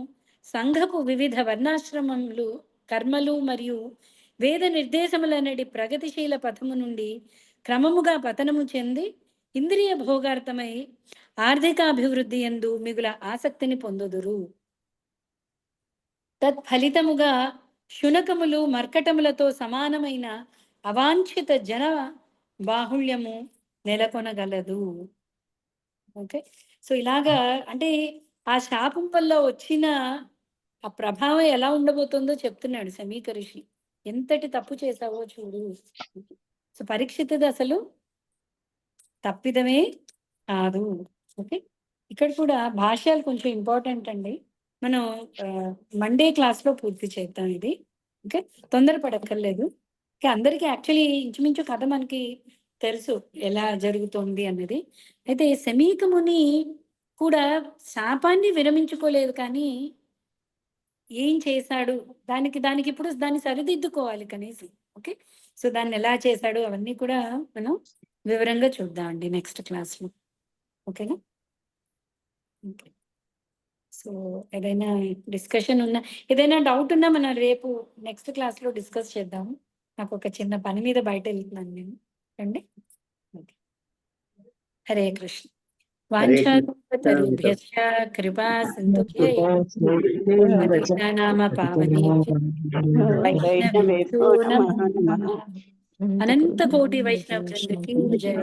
సంఘపు వివిధ వర్ణాశ్రమములు కర్మలు మరియు వేద నిర్దేశములనడి ప్రగతిశీల పథము నుండి క్రమముగా పతనము చెంది ఇంద్రియ భోగార్థమై ఆర్థికాభివృద్ధి యందు మిగుల ఆసక్తిని పొందుదురు. తత్ఫలితముగా శునకములు మర్కటములతో సమానమైన అవాంఛిత జన బాహుళ్యము నెలకొనగలదు. ఓకే. సో ఇలాగా అంటే ఆ శాపం వల్ల వచ్చిన ఆ ప్రభావం ఎలా ఉండబోతుందో చెప్తున్నాడు సమీక ఋషి. ఎంతటి తప్పు చేసావో చూడు. సో పరీక్షితుడు అసలు తప్పిదమే కాదు. ఓకే. ఇక్కడ కూడా భాష్యాలు కొంచెం ఇంపార్టెంట్ అండి. మనం మండే క్లాస్లో పూర్తి చేద్దాం ఇది. ఓకే. తొందరపడక్కర్లేదు. అందరికీ యాక్చువల్లీ ఇంచుమించు కథ మనకి తెలుసు ఎలా జరుగుతుంది అన్నది. అయితే సమీక ముని కూడా శాపాన్ని విరమించుకోలేదు, కానీ ఏం చేశాడు, దానికి ఇప్పుడు దాన్ని సరిదిద్దుకోవాలి కనీసం. ఓకే, సో దాన్ని ఎలా చేశాడు అవన్నీ కూడా మనం వివరంగా చూద్దాం అండి నెక్స్ట్ క్లాస్లో. ఓకేనా? ఓకే, సో ఏదైనా డిస్కషన్ ఉన్నా, ఏదైనా డౌట్ ఉన్నా మనం రేపు నెక్స్ట్ క్లాస్లో డిస్కస్ చేద్దాము. నాకు ఒక చిన్న పని మీద బయట వెళ్తున్నాను నేను. రండి. ఓకే. హరే కృష్ణ. వాంఛాకల్పతరుభ్యశ్చ కృపా సింధుభ్య పతితానామ పావనేభ్యో వైష్ణవేభ్యో నమో నమః. అనంత కోటి వైష్ణవ బృందకి జయ.